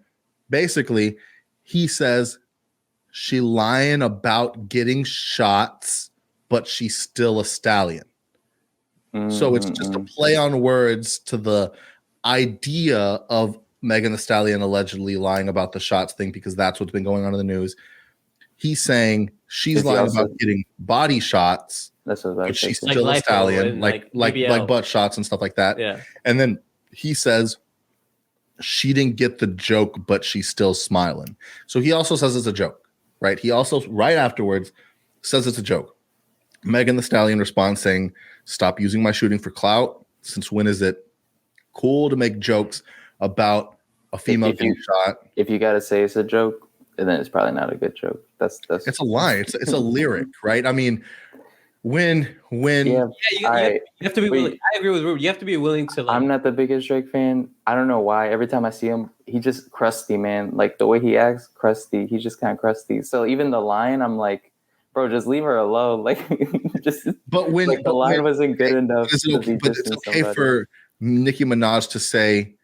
basically he says she lying about getting shots, but she's still a stallion. So it's just a play on words to the idea of Megan Thee Stallion allegedly lying about the shots thing because that's what's been going on in the news. He's saying she's lying about getting body shots, but she's still a stallion, like butt shots and stuff like that. Yeah. And then he says she didn't get the joke, but she's still smiling. So he also says it's a joke, right? He also right afterwards says it's a joke. Megan Thee Stallion responds saying, "Stop using my shooting for clout. Since when is it cool to make jokes about a female getting shot?" If you gotta say it's a joke, then it's probably not a good joke. That's it's a line. It's a lyric, right? I mean, when you have to be willing. I agree with Ruben. You have to be willing to. I'm not the biggest Drake fan. I don't know why. Every time I see him, he just crusty, man. Like the way he acts, crusty. He's just kind of crusty. So even the line, I'm like, bro, just leave her alone. Like, just. But when the line wasn't good enough, it's okay for Nicki Minaj to say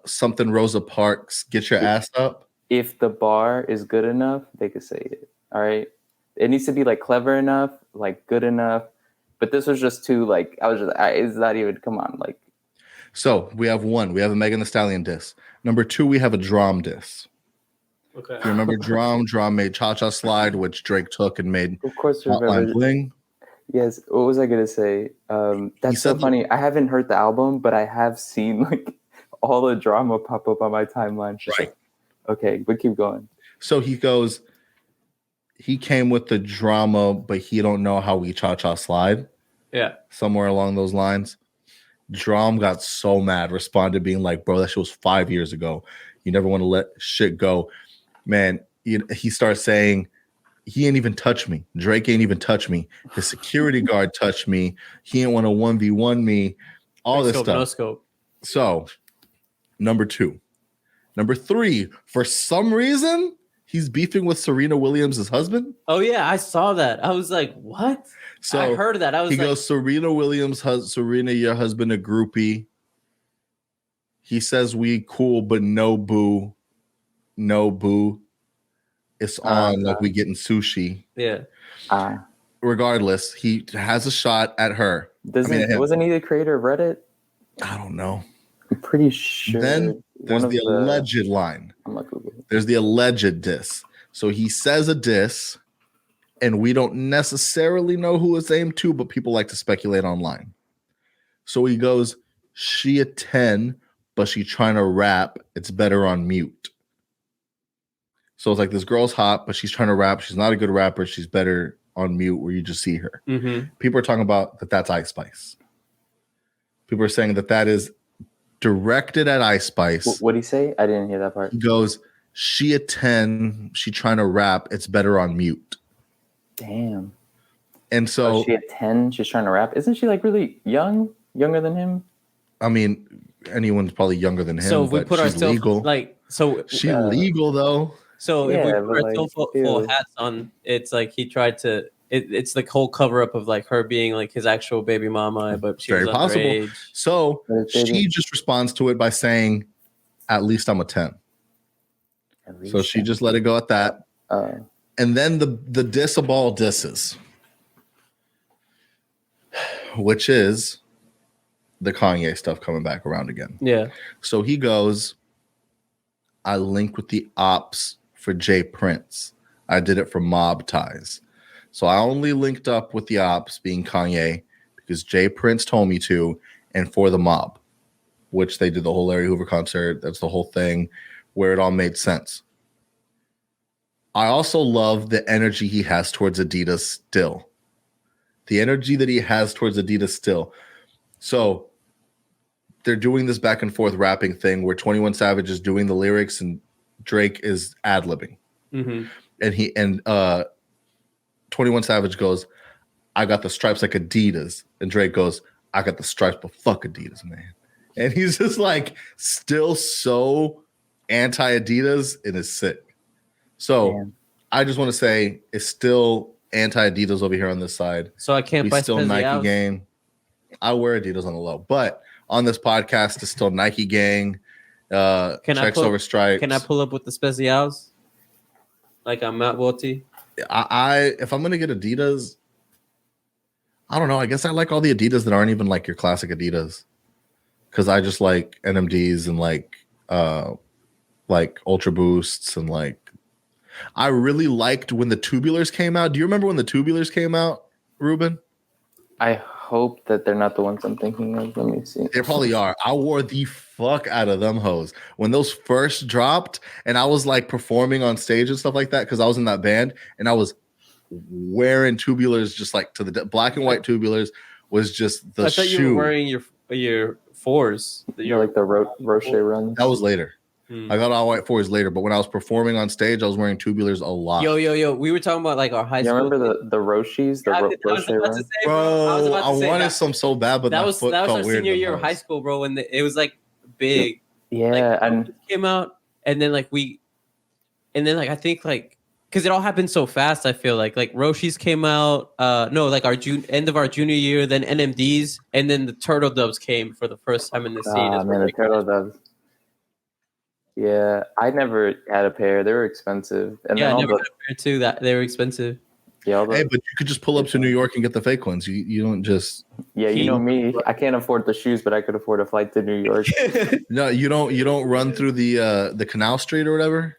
something Rosa Parks, get your ass up. If the bar is good enough, they could say it. All right. It needs to be like clever enough, like good enough. But this was just too like it's not even. Come on, like. So we have one. We have a Megan Thee Stallion diss. Number 2, we have a Drum diss. Okay. If you remember Drum made Cha Cha Slide, which Drake took and made. Of course, Hotline Bling. Yes. What was I gonna say? That's so funny. I haven't heard the album, but I have seen like all the drama pop up on my timeline. Right. Okay, but keep going. So he goes. He came with the drama, but he don't know how we Cha Cha Slide. Yeah. Somewhere along those lines. Drum got so mad, responded being like, bro, that shit was 5 years ago. You never want to let shit go. Man, he starts saying, he ain't even touch me. Drake ain't even touch me. The security guard touched me. He ain't want to 1v1 me. All this stuff. No scope. So, number 2. Number 3, for some reason, he's beefing with Serena Williams' husband. Oh, yeah, I saw that. I was like, what? So I heard that. I was goes, Serena Williams, Serena, your husband, a groupie. He says we cool, but no boo. No boo. It's on like we getting sushi. Yeah. Regardless, he has a shot at her. Wasn't he the creator of Reddit? I don't know. I'm pretty sure. Then there's the alleged line. I'm not Google. There's the alleged diss. So he says a diss, and we don't necessarily know who it's aimed to, but people like to speculate online. So he goes, she a 10, but she trying to rap. It's better on mute. So it's like this girl's hot, but she's trying to rap. She's not a good rapper. She's better on mute where you just see her. Mm-hmm. People are talking about that's Ice Spice. People are saying that is directed at Ice Spice. What'd he say? I didn't hear that part. He goes, she a 10, she trying to rap. It's better on mute. Damn. And so she a 10, she's trying to rap. Isn't she like really young? Younger than him? I mean, anyone's probably younger than him. So if we put ourselves legal. She legal though. So if we put our full hats on, it's like he tried to it's the whole cover up of like her being like his actual baby mama, but she Very was possible. underage. So she just responds to it by saying, "At least I'm a 10." So she just let it go at that. And then the diss of all disses, which is the Kanye stuff coming back around again. Yeah. So he goes, I link with the ops for Jay Prince. I did it for mob ties. So I only linked up with the ops, being Kanye, because Jay Prince told me to, and for the mob, which they did the whole Larry Hoover concert. That's the whole thing where it all made sense. I also love the energy he has towards Adidas still. The energy that he has towards Adidas still. So they're doing this back and forth rapping thing where 21 Savage is doing the lyrics and Drake is ad-libbing. Mm-hmm. And 21 Savage goes, I got the stripes like Adidas. And Drake goes, I got the stripes, but fuck Adidas, man. And he's just like still so anti-Adidas, and it's sick. So I just want to say it's still anti-Adidas over here on this side. So I can't buy still Nike gang. I wear Adidas on the low, but on this podcast it's still Nike gang. Checks over stripes. Can I pull up with the specials? Like I'm Matt Wolty. I if I'm gonna get Adidas, I don't know. I guess I like all the Adidas that aren't even like your classic Adidas, because I just like NMDs and like Ultra Boosts and like. I really liked when the Tubulars came out. Do you remember when the Tubulars came out, Ruben? I hope that they're not the ones I'm thinking of. Let me see. They probably are. I wore the fuck out of them hoes when those first dropped, and I was like performing on stage and stuff like that because I was in that band, and I was wearing Tubulars just like to the black and white Tubulars was just the shoe. I thought you were wearing your fours. You're like the Roche runs. That was later. I got all white fours later, but when I was performing on stage, I was wearing Tubulars a lot. Yo. We were talking about like our high school. You remember the Roches? Roche runs? Bro, I wanted some so bad, but that was our senior year of high school, bro. When it was like big. Yeah, like, and came out, and then I think like because it all happened so fast. I feel like Roches came out. Like our end of our junior year, then NMDs, and then the Turtle Doves came for the first time in the scene. Ah, man, the Turtle Doves. Yeah, I never had a pair. They were expensive. And yeah, I never had a pair too. That they were expensive. Yeah, hey, but you could just pull up to New York and get the fake ones. You don't just. Yeah, you know me. I can't afford the shoes, but I could afford a flight to New York. No, you don't run through the Canal Street or whatever.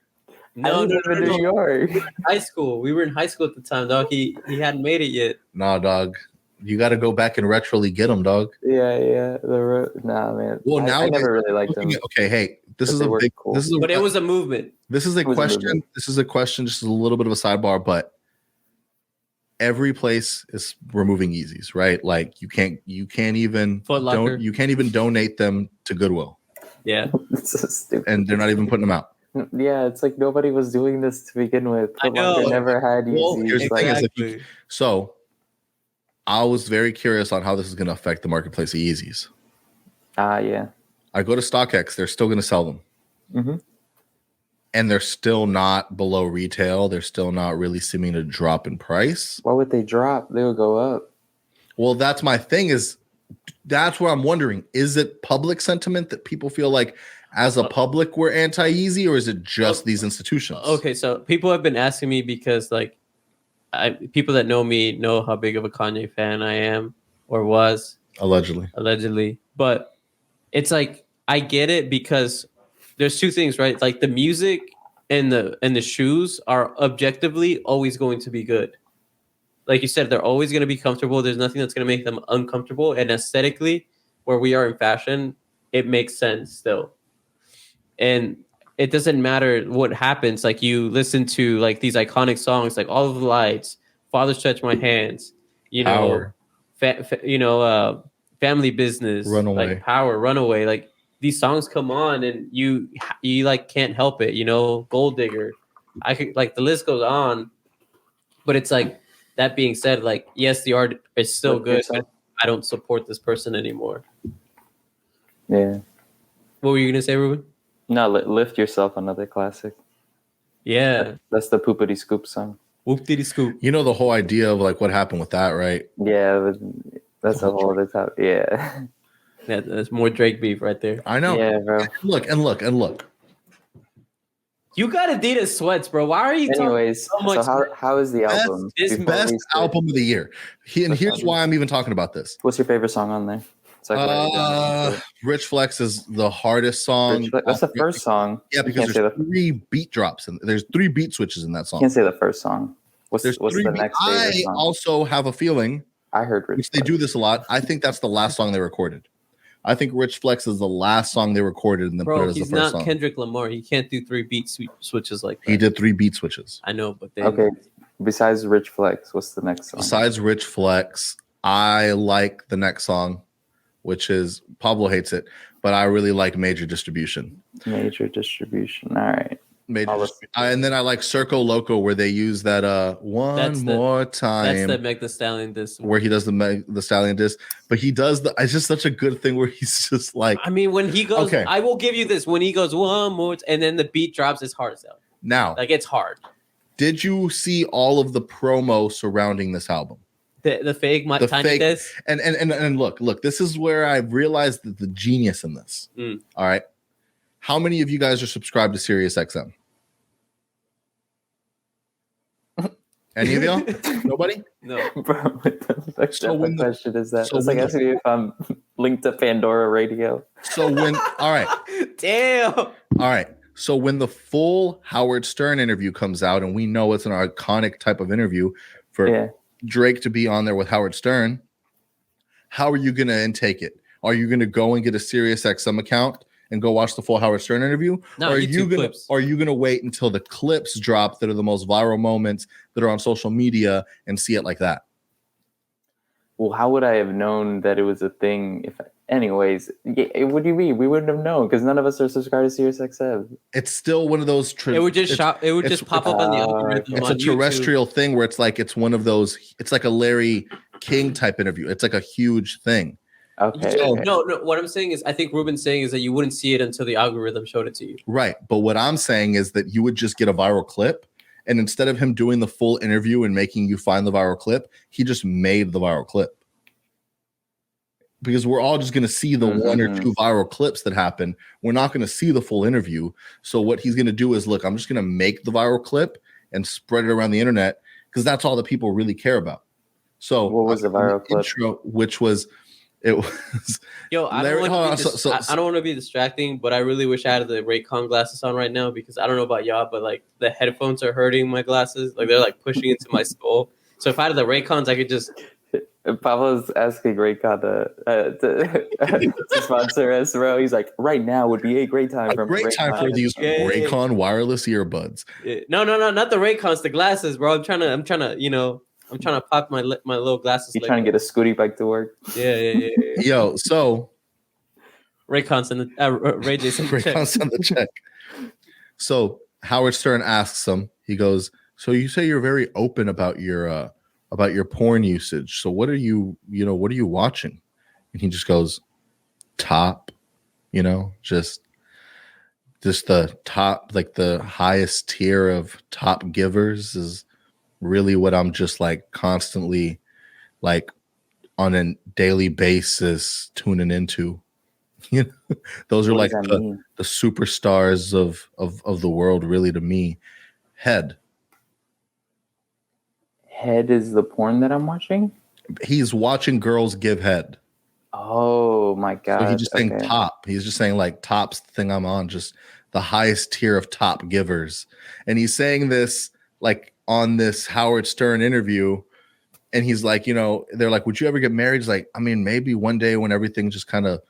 No. New York. High school. We were in high school at the time, dog. He hadn't made it yet. Nah, dog. You got to go back and retroly get them, dog. Yeah. Nah, man. Well, now I never really liked them. Okay, hey, this is a big. Cool. But it was a movement. This is a question. This is a question. Just a little bit of a sidebar, but every place is removing Yeezys, right? Like you can't even donate them to Goodwill. Yeah, it's so stupid. And they're not even putting them out. Yeah, it's like nobody was doing this to begin with. Foot Locker never had Yeezys. Well, here's the thing: is like so. I was very curious on how this is going to affect the marketplace of Yeezys. Yeah. I go to StockX; they're still going to sell them, and they're still not below retail. They're still not really seeming to drop in price. Why would they drop? They would go up. Well, that's my thing. That's where I'm wondering: is it public sentiment that people feel like, as a public, we're anti-Yeezy, or is it just these institutions? Okay, so people have been asking me because, like, people that know me know how big of a Kanye fan I am, or was allegedly. But it's like I get it because there's two things, right? Like the music and the shoes are objectively always going to be good. Like you said, they're always going to be comfortable. There's nothing that's going to make them uncomfortable. And aesthetically, where we are in fashion, it makes sense still. And it doesn't matter what happens. Like you listen to like these iconic songs, like All of the Lights, Father Stretch My Hands, Power. Family Business, Runaway, like Power, Runaway. Like these songs come on and you like can't help it. Gold Digger. I could like the list goes on, but it's like that being said, like yes, the art is still good. But I don't support this person anymore. Yeah. What were you gonna say, Ruben? No, Lift Yourself, another classic. Yeah. That's the Poopity Scoop song. Whoop diddy scoop. You know the whole idea of like what happened with that, right? Yeah, that's a whole other topic. Yeah. Yeah, that's more Drake beef right there. I know. Yeah, bro. Look. You got Adidas sweats, bro. Why are you Anyways, talking so much? so how is the album? Best album of the year. Here's why I'm even talking about this. What's your favorite song on there? Rich Flex is the hardest song. That's the first song. Yeah, because there's 3 beat drops and there's 3 beat switches in that song. You can't say the first song. What's the next favorite song? I also have a feeling. I heard Rich Flex. They do this a lot. I think that's the last song they recorded. I think Rich Flex is the last song they recorded and then put it as the first song. He's not Kendrick Lamar. He can't do 3 beat switches like that. He did 3 beat switches. I know, but then... Okay. Besides Rich Flex, what's the next song? Besides Rich Flex, I like the next song, which is Pablo hates it, but I really like Major Distribution. Major Distribution. All right. And then I like Circo Loco, where they use that one more time. That's the Meg Thee Stallion diss. Where he does the Meg Thee Stallion diss, but he does it's just such a good thing where he's just like. I mean, when he goes, okay. I will give you this. When he goes one more, and then the beat drops, it's hard as hell. Now, like it's hard. Did you see all of the promo surrounding this album? The fake tiny diss. And look, this is where I realized that the genius in this. All right. How many of you guys are subscribed to SiriusXM? Any of y'all? Nobody? No. Bro, what the question is that? It's like asking me if I'm linked to Pandora Radio. All right. Damn. All right. So when the full Howard Stern interview comes out, and we know it's an iconic type of interview for Drake to be on there with Howard Stern, how are you going to intake it? Are you going to go and get a SiriusXM account and go watch the full Howard Stern interview? No, or are you gonna wait until the clips drop that are the most viral moments that are on social media and see it like that? Well, how would I have known that it was a thing? Anyways, what do you mean? We wouldn't have known because none of us are subscribed to SiriusXM. It's still one of those. It would just pop up on the algorithm. It's a terrestrial thing where it's one of those. It's like a Larry King type interview. It's like a huge thing. Okay. No. What I'm saying is, I think Ruben's saying is that you wouldn't see it until the algorithm showed it to you. Right. But what I'm saying is that you would just get a viral clip, and instead of him doing the full interview and making you find the viral clip, he just made the viral clip. Because we're all just going to see the 1 or 2 viral clips that happen. We're not going to see the full interview. So what he's going to do is, look, I'm just going to make the viral clip and spread it around the internet because that's all that people really care about. So what was the viral clip? Intro, which was. It was. Yo, I don't want to be distracting, but I really wish I had the Raycon glasses on right now because I don't know about y'all, but like the headphones are hurting my glasses. Like they're like pushing into my skull. So if I had the Raycons, I could just. Pablo's asking Raycon to sponsor us, bro. He's like, right now would be a great time for these Raycon wireless earbuds. No, not the Raycons, the glasses, bro. I'm trying to pop my little glasses. You're trying to get a scooty bike to work. Yeah. Yo, so Raycons and Ray J sent the check. So Howard Stern asks him. He goes, "So you say you're very open about your porn usage. So what are you watching?" And he just goes, "Top, just the top, like the highest tier of top givers is." Really what I'm just like constantly like on a daily basis tuning into. Those are like the superstars of the world really to me. Head is the porn that I'm watching? He's watching girls give head. Oh my god. So he's just saying top. He's just saying like top's the thing I'm on, just the highest tier of top givers. And he's saying this like on this Howard Stern interview, and he's like, they're like, would you ever get married? He's like, I mean, maybe one day when everything just kind of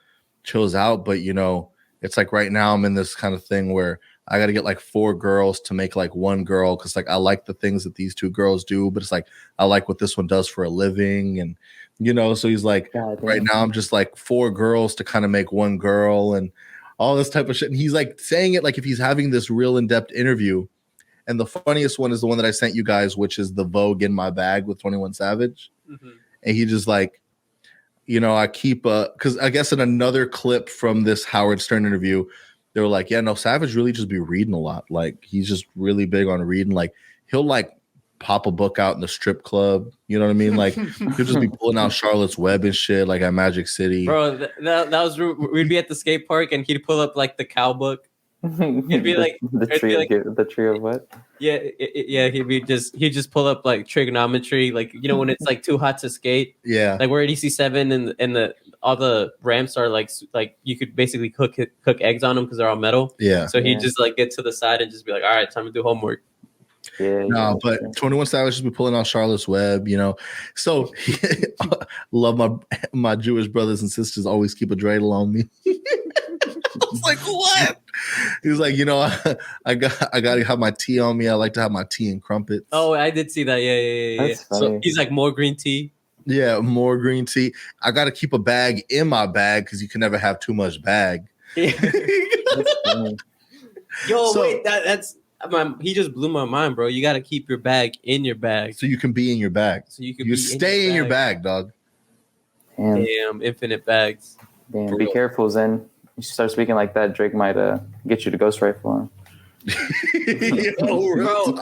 chills out, but it's like right now I'm in this kind of thing where I got to get like 4 girls to make like 1 girl because like I like the things that these 2 girls do, but it's like I like what this one does for a living, and so he's like, right now I'm just like 4 girls to kind of make 1 girl and all this type of shit, and he's like saying it like if he's having this real in-depth interview. And the funniest one is the one that I sent you guys, which is the Vogue in my bag with 21 Savage. Mm-hmm. And he just like, I keep because I guess in another clip from this Howard Stern interview, they were like, yeah, no, Savage really just be reading a lot. Like he's just really big on reading. Like he'll like pop a book out in the strip club. You know what I mean? Like he'll just be pulling out Charlotte's Web and shit, like at Magic City. Bro, that was we'd be at the skate park and he'd pull up like the cow book. He'd be like the tree of what? Yeah, he'd just pull up like trigonometry, like when it's like too hot to skate. Yeah, like we're at EC7 and all the ramps are like you could basically cook eggs on them because they're all metal. Yeah. So he'd just like get to the side and just be like, all right, time to do homework. Yeah. No, but 21 Savage just be pulling out Charlotte's Web, So love my Jewish brothers and sisters always keep a dreidel on me. I was like, what? He was like, I got to have my tea on me. I like to have my tea and crumpets. Oh, I did see that. Yeah. That's funny. So he's like, more green tea. Yeah, more green tea. I got to keep a bag in my bag because you can never have too much bag. Wait, he just blew my mind, bro. You got to keep your bag in your bag. So you can be in your bag. So you can stay in your bag, dog. Damn, infinite bags. Damn, be careful, Zen. You start speaking like that, Drake might get you to ghost rifle him. Bro,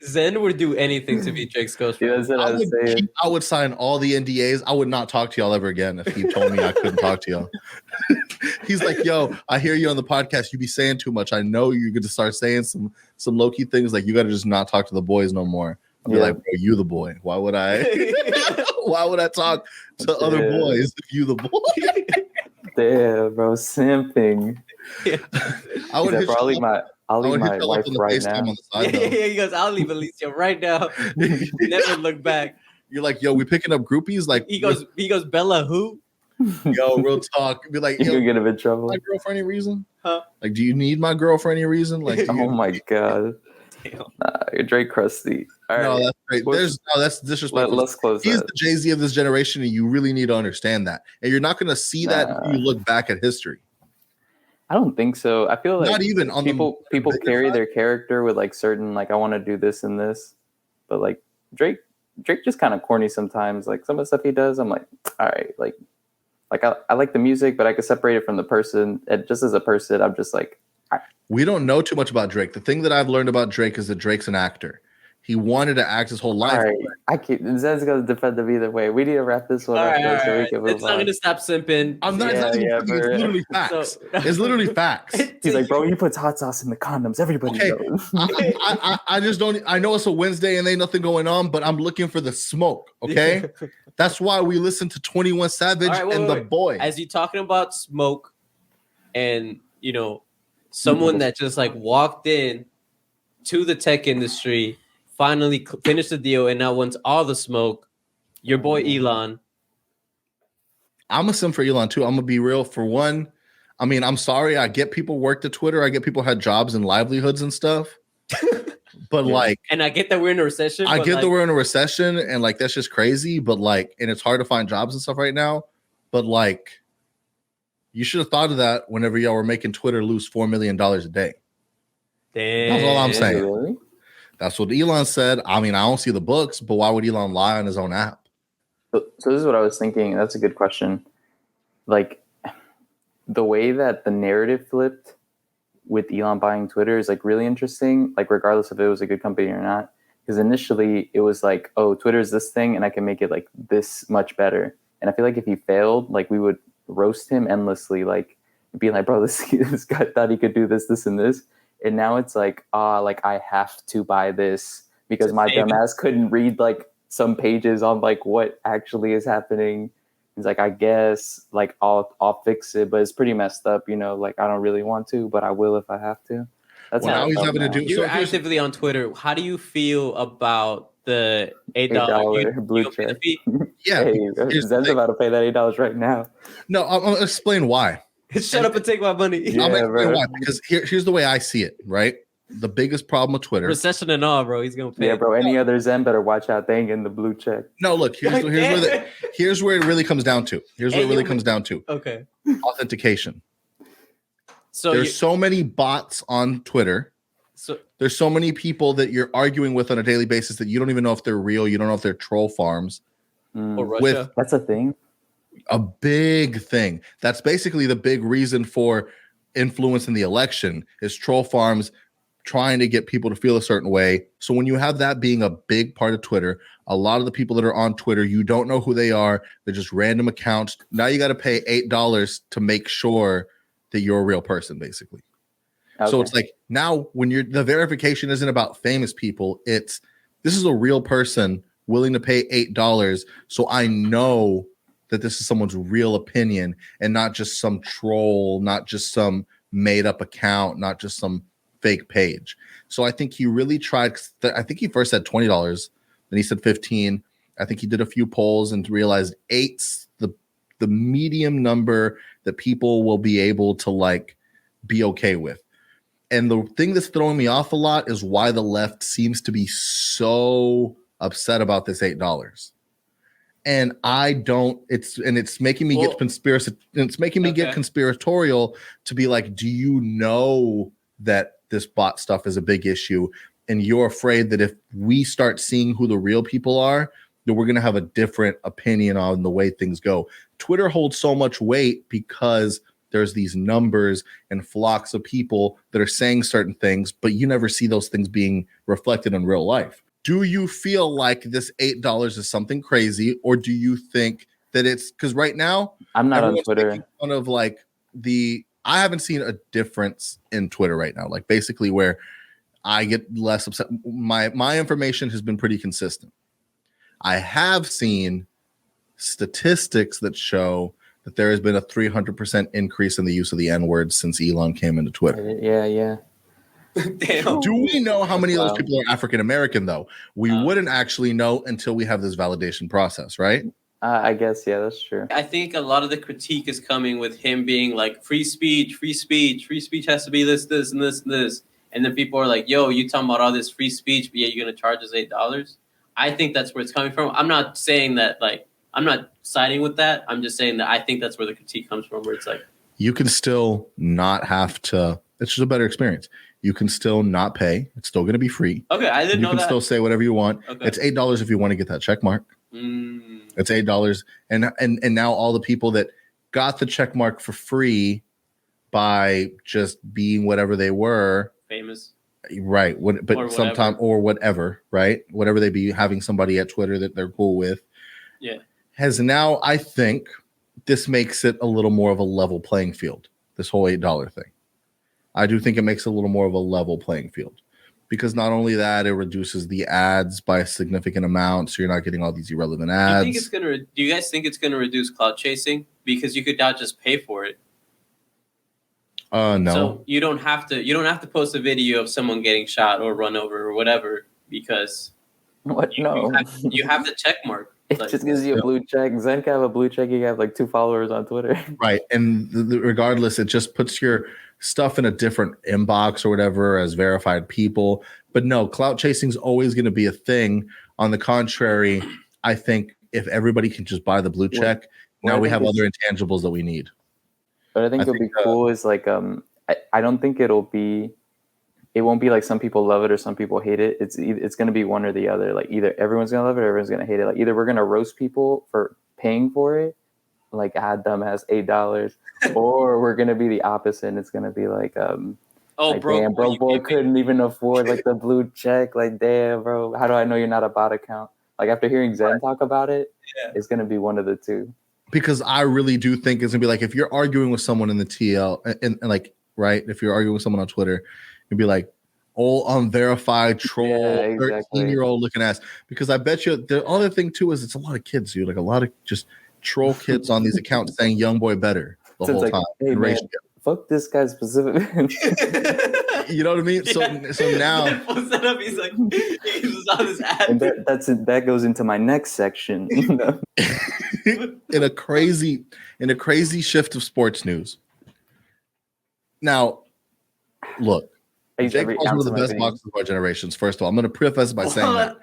Zen would do anything to be Drake's ghost rifle. I would sign all the NDAs. I would not talk to y'all ever again if he told me I couldn't talk to y'all. He's like, yo, I hear you on the podcast. You be saying too much. I know you're going to start saying some low-key things. Like, you got to just not talk to the boys no more. I'll be like, bro, you the boy. Why would I talk to other boys if you the boy? Damn, bro, simping. Yeah. I'll leave my wife right now. He goes, I'll leave Alicia right now. Never look back. You're like, yo, we picking up groupies? Like he goes, Bella, who? Yo, real talk. Be like, you gonna get him in trouble. My girl for any reason? Huh? Like, do you need my girl for any reason? Like, oh my god. Nah, you're Drake crusty. All right. No, that's great. That's disrespectful. Let's close. He's the Jay-Z of this generation, and you really need to understand that. And you're not going to see that if you look back at history. I don't think so. I feel like not even on people carry their character with like certain like I want to do this and this, but like Drake just kind of corny sometimes. Like some of the stuff he does, I'm like, all right, like I like the music, but I could separate it from the person. And just as a person, I'm just like. We don't know too much about Drake. The thing that I've learned about Drake is that Drake's an actor. He wanted to act his whole life. All right. Zen's going to defend him either way. We need to wrap this one up. So we can move it's not going to stop simping. I'm not. It's literally facts. It's literally facts. He's like, bro, you put hot sauce in the condoms. Everybody knows. I just don't. I know it's a Wednesday and ain't nothing going on, but I'm looking for the smoke. Okay, that's why we listen to 21 Savage and The Boy. As you talking about smoke, and someone that just like walked in to the tech industry, finally finished the deal, and now wants all the smoke. Your boy Elon. I'm a sim for Elon too. I'm gonna be real. For one, I mean, I'm sorry. I get people worked at Twitter. I get people had jobs and livelihoods and stuff. But and I get that we're in a recession. I get that we're in a recession, and like that's just crazy. But and it's hard to find jobs and stuff right now. But you should have thought of that whenever y'all were making Twitter lose $4 million a day. Damn. That's all I'm saying. Really? That's what Elon said. I mean, I don't see the books, but why would Elon lie on his own app? So this is what I was thinking. That's a good question. Like the way that the narrative flipped with Elon buying Twitter is like really interesting. Like regardless if it was a good company or not, because initially it was like, oh, Twitter is this thing, and I can make it like this much better. And I feel like if he failed, like we would roast him endlessly, like being like, bro, this guy thought he could do this, this, and this. And now it's like, like I have to buy this because my dumbass couldn't read like some pages on like what actually is happening. He's like, I guess like I'll fix it, but it's pretty messed up, like I don't really want to, but I will if I have to. That's how he's having to do. You're actively on Twitter. How do you feel about the $8 blue check? Yeah, Zen's about to pay that $8 right now. No, I'll explain why. Shut up and take my money. Yeah, I'll explain why, because here's the way I see it. Right, the biggest problem with Twitter, recession and all, bro. He's gonna pay. Yeah, bro. Any other Zen better watch out. They ain't getting the blue check. No, look. Here's where it really comes down to. Okay, authentication. So there's so many bots on Twitter. So there's so many people that you're arguing with on a daily basis that you don't even know if they're real. You don't know if they're troll farms. Or Russia. That's a thing. A big thing. That's basically the big reason for influence in the election is troll farms trying to get people to feel a certain way. So when you have that being a big part of Twitter, a lot of the people that are on Twitter, you don't know who they are. They're just random accounts. Now you got to pay $8 to make sure that you're a real person, basically. Okay. So it's like now when the verification isn't about famous people, this is a real person willing to pay $8. So I know that this is someone's real opinion and not just some troll, not just some made up account, not just some fake page. So I think he really tried. I think he first said $20, then he said $15. I think he did a few polls and realized 8's the medium number that people will be able to like be okay with. And the thing that's throwing me off a lot is why the left seems to be so upset about this $8. And I don't. It's making me get conspiracy. It's making me get conspiratorial to be like, do you know that this bot stuff is a big issue, and you're afraid that if we start seeing who the real people are, that we're going to have a different opinion on the way things go. Twitter holds so much weight because there's these numbers and flocks of people that are saying certain things, but you never see those things being reflected in real life. Do you feel like this $8 is something crazy, or do you think that it's because right now I'm not on Twitter. Fun of like I haven't seen a difference in Twitter right now. Like basically where I get less upset. My information has been pretty consistent. I have seen statistics that show that there has been a 300% increase in the use of the N-word since Elon came into Twitter. Yeah. Damn. Do we know how many of those people are African American though? We wouldn't actually know until we have this validation process, right? I guess, yeah, that's true. I think a lot of the critique is coming with him being like free speech has to be this, and this, and this. And then people are like, yo, you talking about all this free speech, but yeah, you're going to charge us $8? I think that's where it's coming from. I'm not saying that, like, I'm not siding with that. I'm just saying that I think that's where the critique comes from, where it's like, you can still not have to, it's just a better experience. You can still not pay. It's still going to be free. Okay, I didn't know that. You can still say whatever you want. Okay. It's $8 if you want to get that check mark. It's $8. And now all the people that got the check mark for free by just being whatever they were. Famous. Right. But sometime or whatever, right? Whatever they be having somebody at Twitter that they're cool with. Yeah. Has now, I think, this makes it a little more of a level playing field, this whole $8 thing. I do think it makes it a little more of a level playing field because not only that, it reduces the ads by a significant amount, so you're not getting all these irrelevant ads. Do you guys think it's going to reduce clout chasing? Because you could now just pay for it. No. So you don't have to post a video of someone getting shot or run over or whatever because you have the check mark. It just gives you a blue check. Zen can have a blue check. You have like 2 followers on Twitter. Right. And regardless, it just puts your stuff in a different inbox or whatever as verified people. But no, clout chasing is always going to be a thing. On the contrary, I think if everybody can just buy the blue check, now we have other intangibles that we need. But I think it'll be cool is like, I don't think it won't be like some people love it or some people hate it. It's going to be one or the other. Like either everyone's going to love it or everyone's going to hate it. Like either we're going to roast people for paying for it, like dumbass $8, or we're going to be the opposite. And it's going to be like, damn, bro, boy couldn't even afford like the blue check. Like, damn, bro, how do I know you're not a bot account? Like after hearing Zen talk about it, it's going to be one of the two. Because I really do think it's going to be like, if you're arguing with someone in the TL and like, right. If you're arguing with someone on Twitter, you'd be like, old unverified troll, 13-year-old looking ass. Because I bet you the other thing too is it's a lot of kids, dude. Like a lot of just troll kids on these accounts saying "young boy better" the whole time. Hey, man, fuck this guy specifically. You know what I mean? So now he's like, he's on his ad. And that goes into my next section. in a crazy shift of sports news. Now, look. Jake Paul's one of the best boxers of our generations. First of all, I'm going to preface by saying that.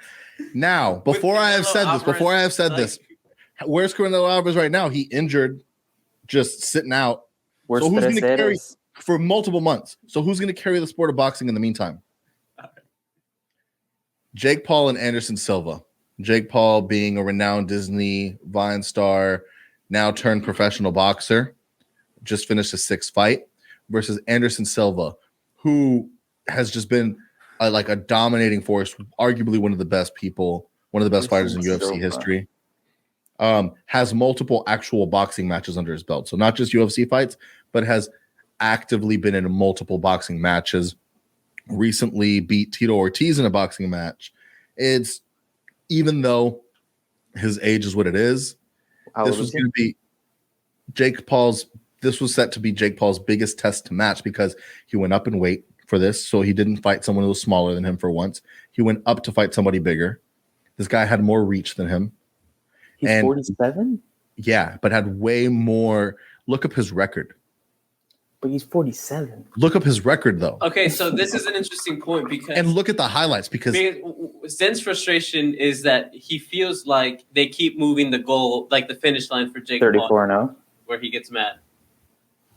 Now, before I have said this, where's Canelo Alvarez right now? He injured, just sitting out. So who's going to carry for multiple months? So who's going to carry the sport of boxing in the meantime? Jake Paul and Anderson Silva. Jake Paul being a renowned Disney Vine star, now turned professional boxer, just finished his 6th fight, versus Anderson Silva, who has just been like a dominating force, arguably one of the best fighters in UFC history. Has multiple actual boxing matches under his belt. So not just UFC fights, but has actively been in multiple boxing matches. Recently beat Tito Ortiz in a boxing match. It's, even though his age is what it is, this was going to be this was set to be Jake Paul's biggest test to match, because he went up in weight for this. So he didn't fight someone who was smaller than him for once. He went up to fight somebody bigger. This guy had more reach than him. He's 47? Yeah, but had way more. Look up his record. But he's 47. Look up his record, though. Okay, so this is an interesting point, because and look at the highlights, because Zen's frustration is that he feels like they keep moving the goal, like the finish line for Jake 34-0, where he gets mad.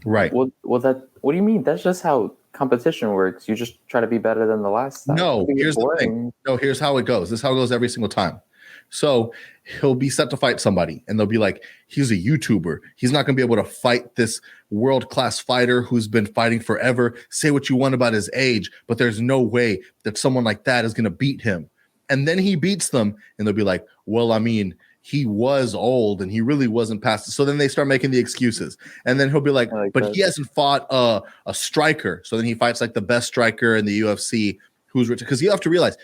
Right. Well, what do you mean? That's just how competition works. You just try to be better than the last time. No, here's the thing. No, here's how it goes. This is how it goes every single time. So he'll be set to fight somebody, and they'll be like, he's a YouTuber. He's not going to be able to fight this world-class fighter who's been fighting forever. Say what you want about his age, but there's no way that someone like that is going to beat him. And then he beats them, and they'll be like, well, I mean, he was old, and he really wasn't past it. So then they start making the excuses. And then he'll be like but he hasn't fought a striker. So then he fights like the best striker in the UFC who's rich. Because you have to realize,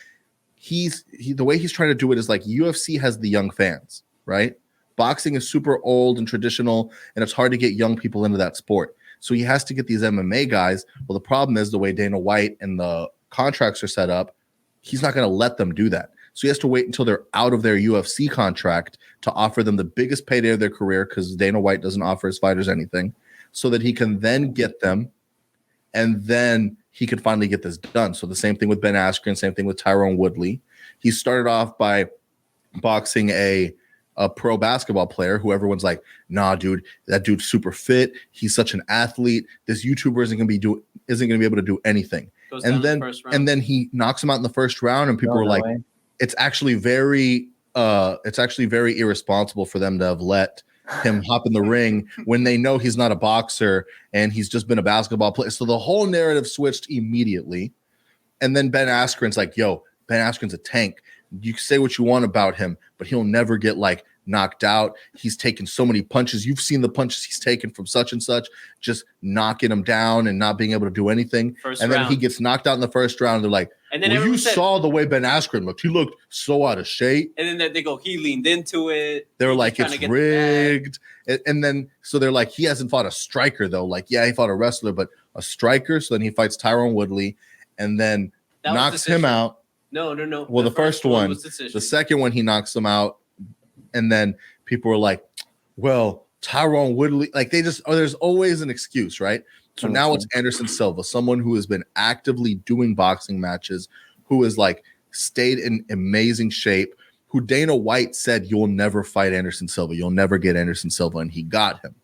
the way he's trying to do it is like, UFC has the young fans, right? Boxing is super old and traditional, and it's hard to get young people into that sport. So he has to get these MMA guys. Well, the problem is the way Dana White and the contracts are set up, he's not going to let them do that. So he has to wait until they're out of their UFC contract to offer them the biggest payday of their career, because Dana White doesn't offer his fighters anything, so that he can then get them, and then he could finally get this done. So the same thing with Ben Askren, same thing with Tyron Woodley. He started off by boxing a pro basketball player who everyone's like, nah, dude, that dude's super fit. He's such an athlete. This YouTuber isn't going to be able to do anything. And then he knocks him out in the first round, and people are like, it's actually very irresponsible for them to have let him hop in the ring when they know he's not a boxer and he's just been a basketball player. So the whole narrative switched immediately. And then Ben Askren's like, yo, Ben Askren's a tank. You can say what you want about him, but he'll never get like knocked out. He's taken so many punches. You've seen the punches he's taken from such and such, just knocking him down and not being able to do anything. Then he gets knocked out in the first round. They're like, and then you saw the way Ben Askren looked. He looked so out of shape. And then they go, he leaned into it. They're like, it's rigged. And then, so they're like, he hasn't fought a striker though. Like, yeah, he fought a wrestler, but a striker. So then he fights Tyron Woodley and then knocks him out. No. Well, the first one, the second one, he knocks him out. And then people were like, well, Tyron Woodley, like there's always an excuse, right? So now it's Anderson Silva, someone who has been actively doing boxing matches, who has like stayed in amazing shape, who Dana White said, you'll never fight Anderson Silva. You'll never get Anderson Silva. And he got him.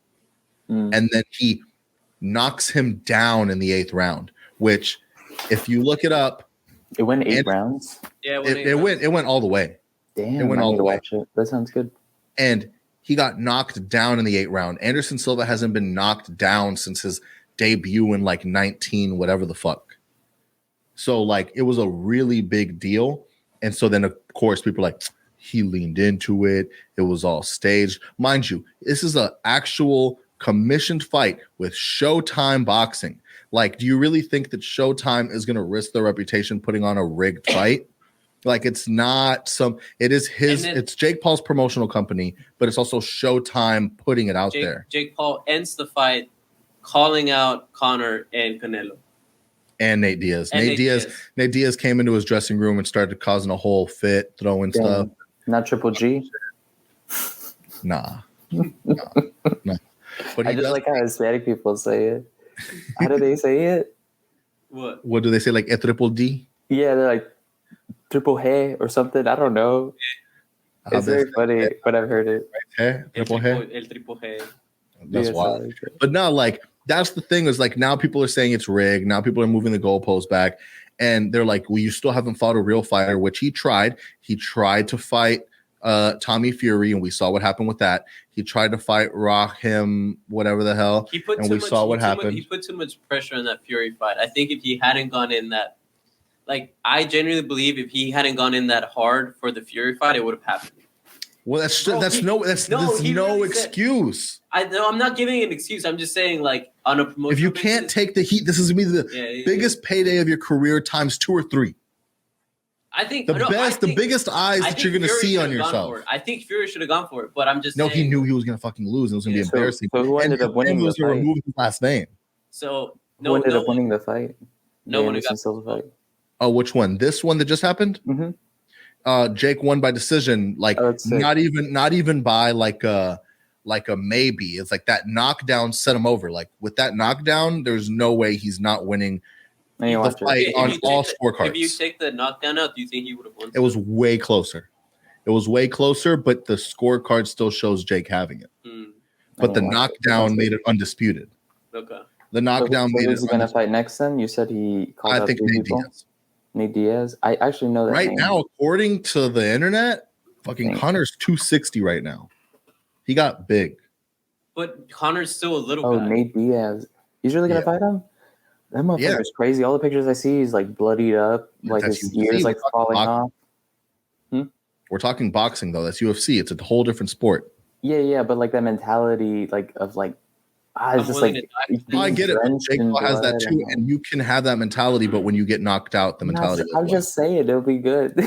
And then he knocks him down in the 8th round, which if you look it up, it went 8 rounds. Yeah, it went all the way. Damn, it went all the way. That sounds good. And he got knocked down in the 8th round. Anderson Silva hasn't been knocked down since his debut in like 19, whatever the fuck. So like it was a really big deal. And so then of course people are like, he leaned into it. It was all staged. Mind you, this is an actual commissioned fight with Showtime Boxing. Like, do you really think that Showtime is going to risk their reputation putting on a rigged fight? Like, it's not it's Jake Paul's promotional company, but it's also Showtime putting it out there. Jake Paul ends the fight calling out Conor and Canelo. And Nate Diaz. Nate Diaz came into his dressing room and started causing a whole fit, throwing stuff. Not Triple G? Nah. But I just like how Hispanic people say it. How do they say it? What do they say? Like a triple D? Yeah, they're like triple hey or something. I don't know. It's very funny, but I've heard it. Hey, triple hey. El triple hey. That's wild. But now, like, that's the thing is like now people are saying it's rigged. Now people are moving the goalposts back, and they're like, well, you still haven't fought a real fighter, which he tried. He tried to fight Tommy Fury, and we saw what happened with that. He tried to fight Raheem, whatever the hell, and we saw what happened. He put too much pressure on that Fury fight. I think if he hadn't gone in that, like, I genuinely believe if he hadn't gone in that hard for the Fury fight, it would have happened. Well, that's no excuse. I'm not giving an excuse. I'm just saying, like, on a promotion. If you can't take the heat, this is gonna be the biggest payday of your career times 2 or 3. I think the biggest eyes that you're gonna see on yourself. I think Fury should have gone for it, but I'm just saying, he knew he was gonna fucking lose. It was gonna be embarrassing. So who ended up winning the fight? Remove his last name. So who ended up winning the fight? No one got Silva fight. Oh, which one? This one that just happened? Mm-hmm. Jake won by decision, like not even by like a maybe. It's like that knockdown set him over. Like with that knockdown, there's no way he's not winning the fight on all scorecards. If you take the knockdown out, do you think he would have won? It was way closer. But the scorecard still shows Jake having it. But the knockdown made it undisputed. Okay. The knockdown made it. Who's he gonna fight next? Then you said he called. I think Nate Diaz. Nate Diaz. I actually know that right name. now, according to the internet, fucking Connor's 260 right now. He got big. But Connor's still a little guy. Nate Diaz. He's really gonna fight him? That motherfucker's crazy. All the pictures I see, he's like bloodied up, like his ears like falling off. We're talking boxing though. That's UFC. It's a whole different sport. Yeah, but like that mentality, like of like, it's just like I get it. Jake Paul has that too, and you can have that mentality, but when you get knocked out, the mentality. I'm just saying it'll be good.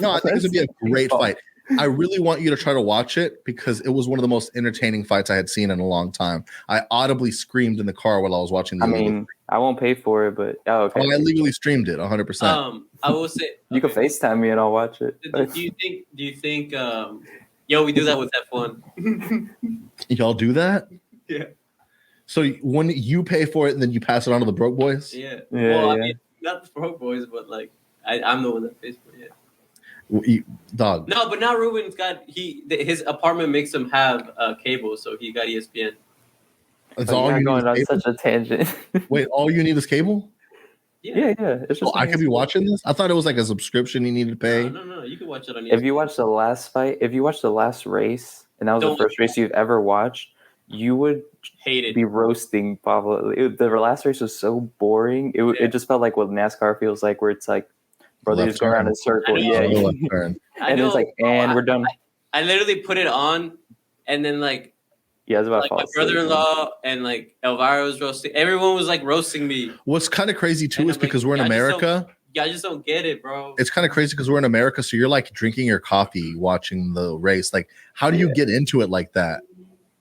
No, I think it's gonna be a great fight. I really want you to try to watch it because it was one of the most entertaining fights I had seen in a long time. I audibly screamed in the car while I was watching the I won't pay for it, but okay. I legally streamed it 100%. I will say you can FaceTime me and I'll watch it. Do you think we do that with F1? Y'all do that? Yeah. So when you pay for it and then you pass it on to the broke boys? Yeah. Well, I mean, not the broke boys, but like I'm the one that pays for it. Dog. No, but now Ruben's got his apartment makes him have cable, so he got ESPN. That's all you going on such a tangent. Wait, all you need is cable? Yeah. It's just I could be watching this. I thought it was like a subscription you needed to pay. No. You can watch it on ESPN. If you watch the last fight, if you watch the last race, and that was the first race you've ever watched, you would hate it. Be roasting Pablo. The last race was so boring. It just felt like what NASCAR feels like, where it's like, bro, they just go around in a circle. And it's like, we're done. I literally put it on, and then like, it's about like my brother-in-law and like Elvira was roasting. Everyone was like roasting me. What's kind of crazy too is because we're in America. I just don't get it, bro. It's kind of crazy because we're in America, so you're like drinking your coffee watching the race. Like, how do you get into it like that?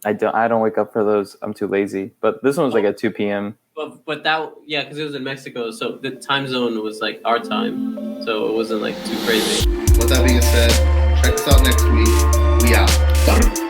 I don't wake up for those. I'm too lazy. But this one was like at 2 p.m. But that because it was in Mexico, so the time zone was like our time, so it wasn't like too crazy. With that being said, check us out next week. We out.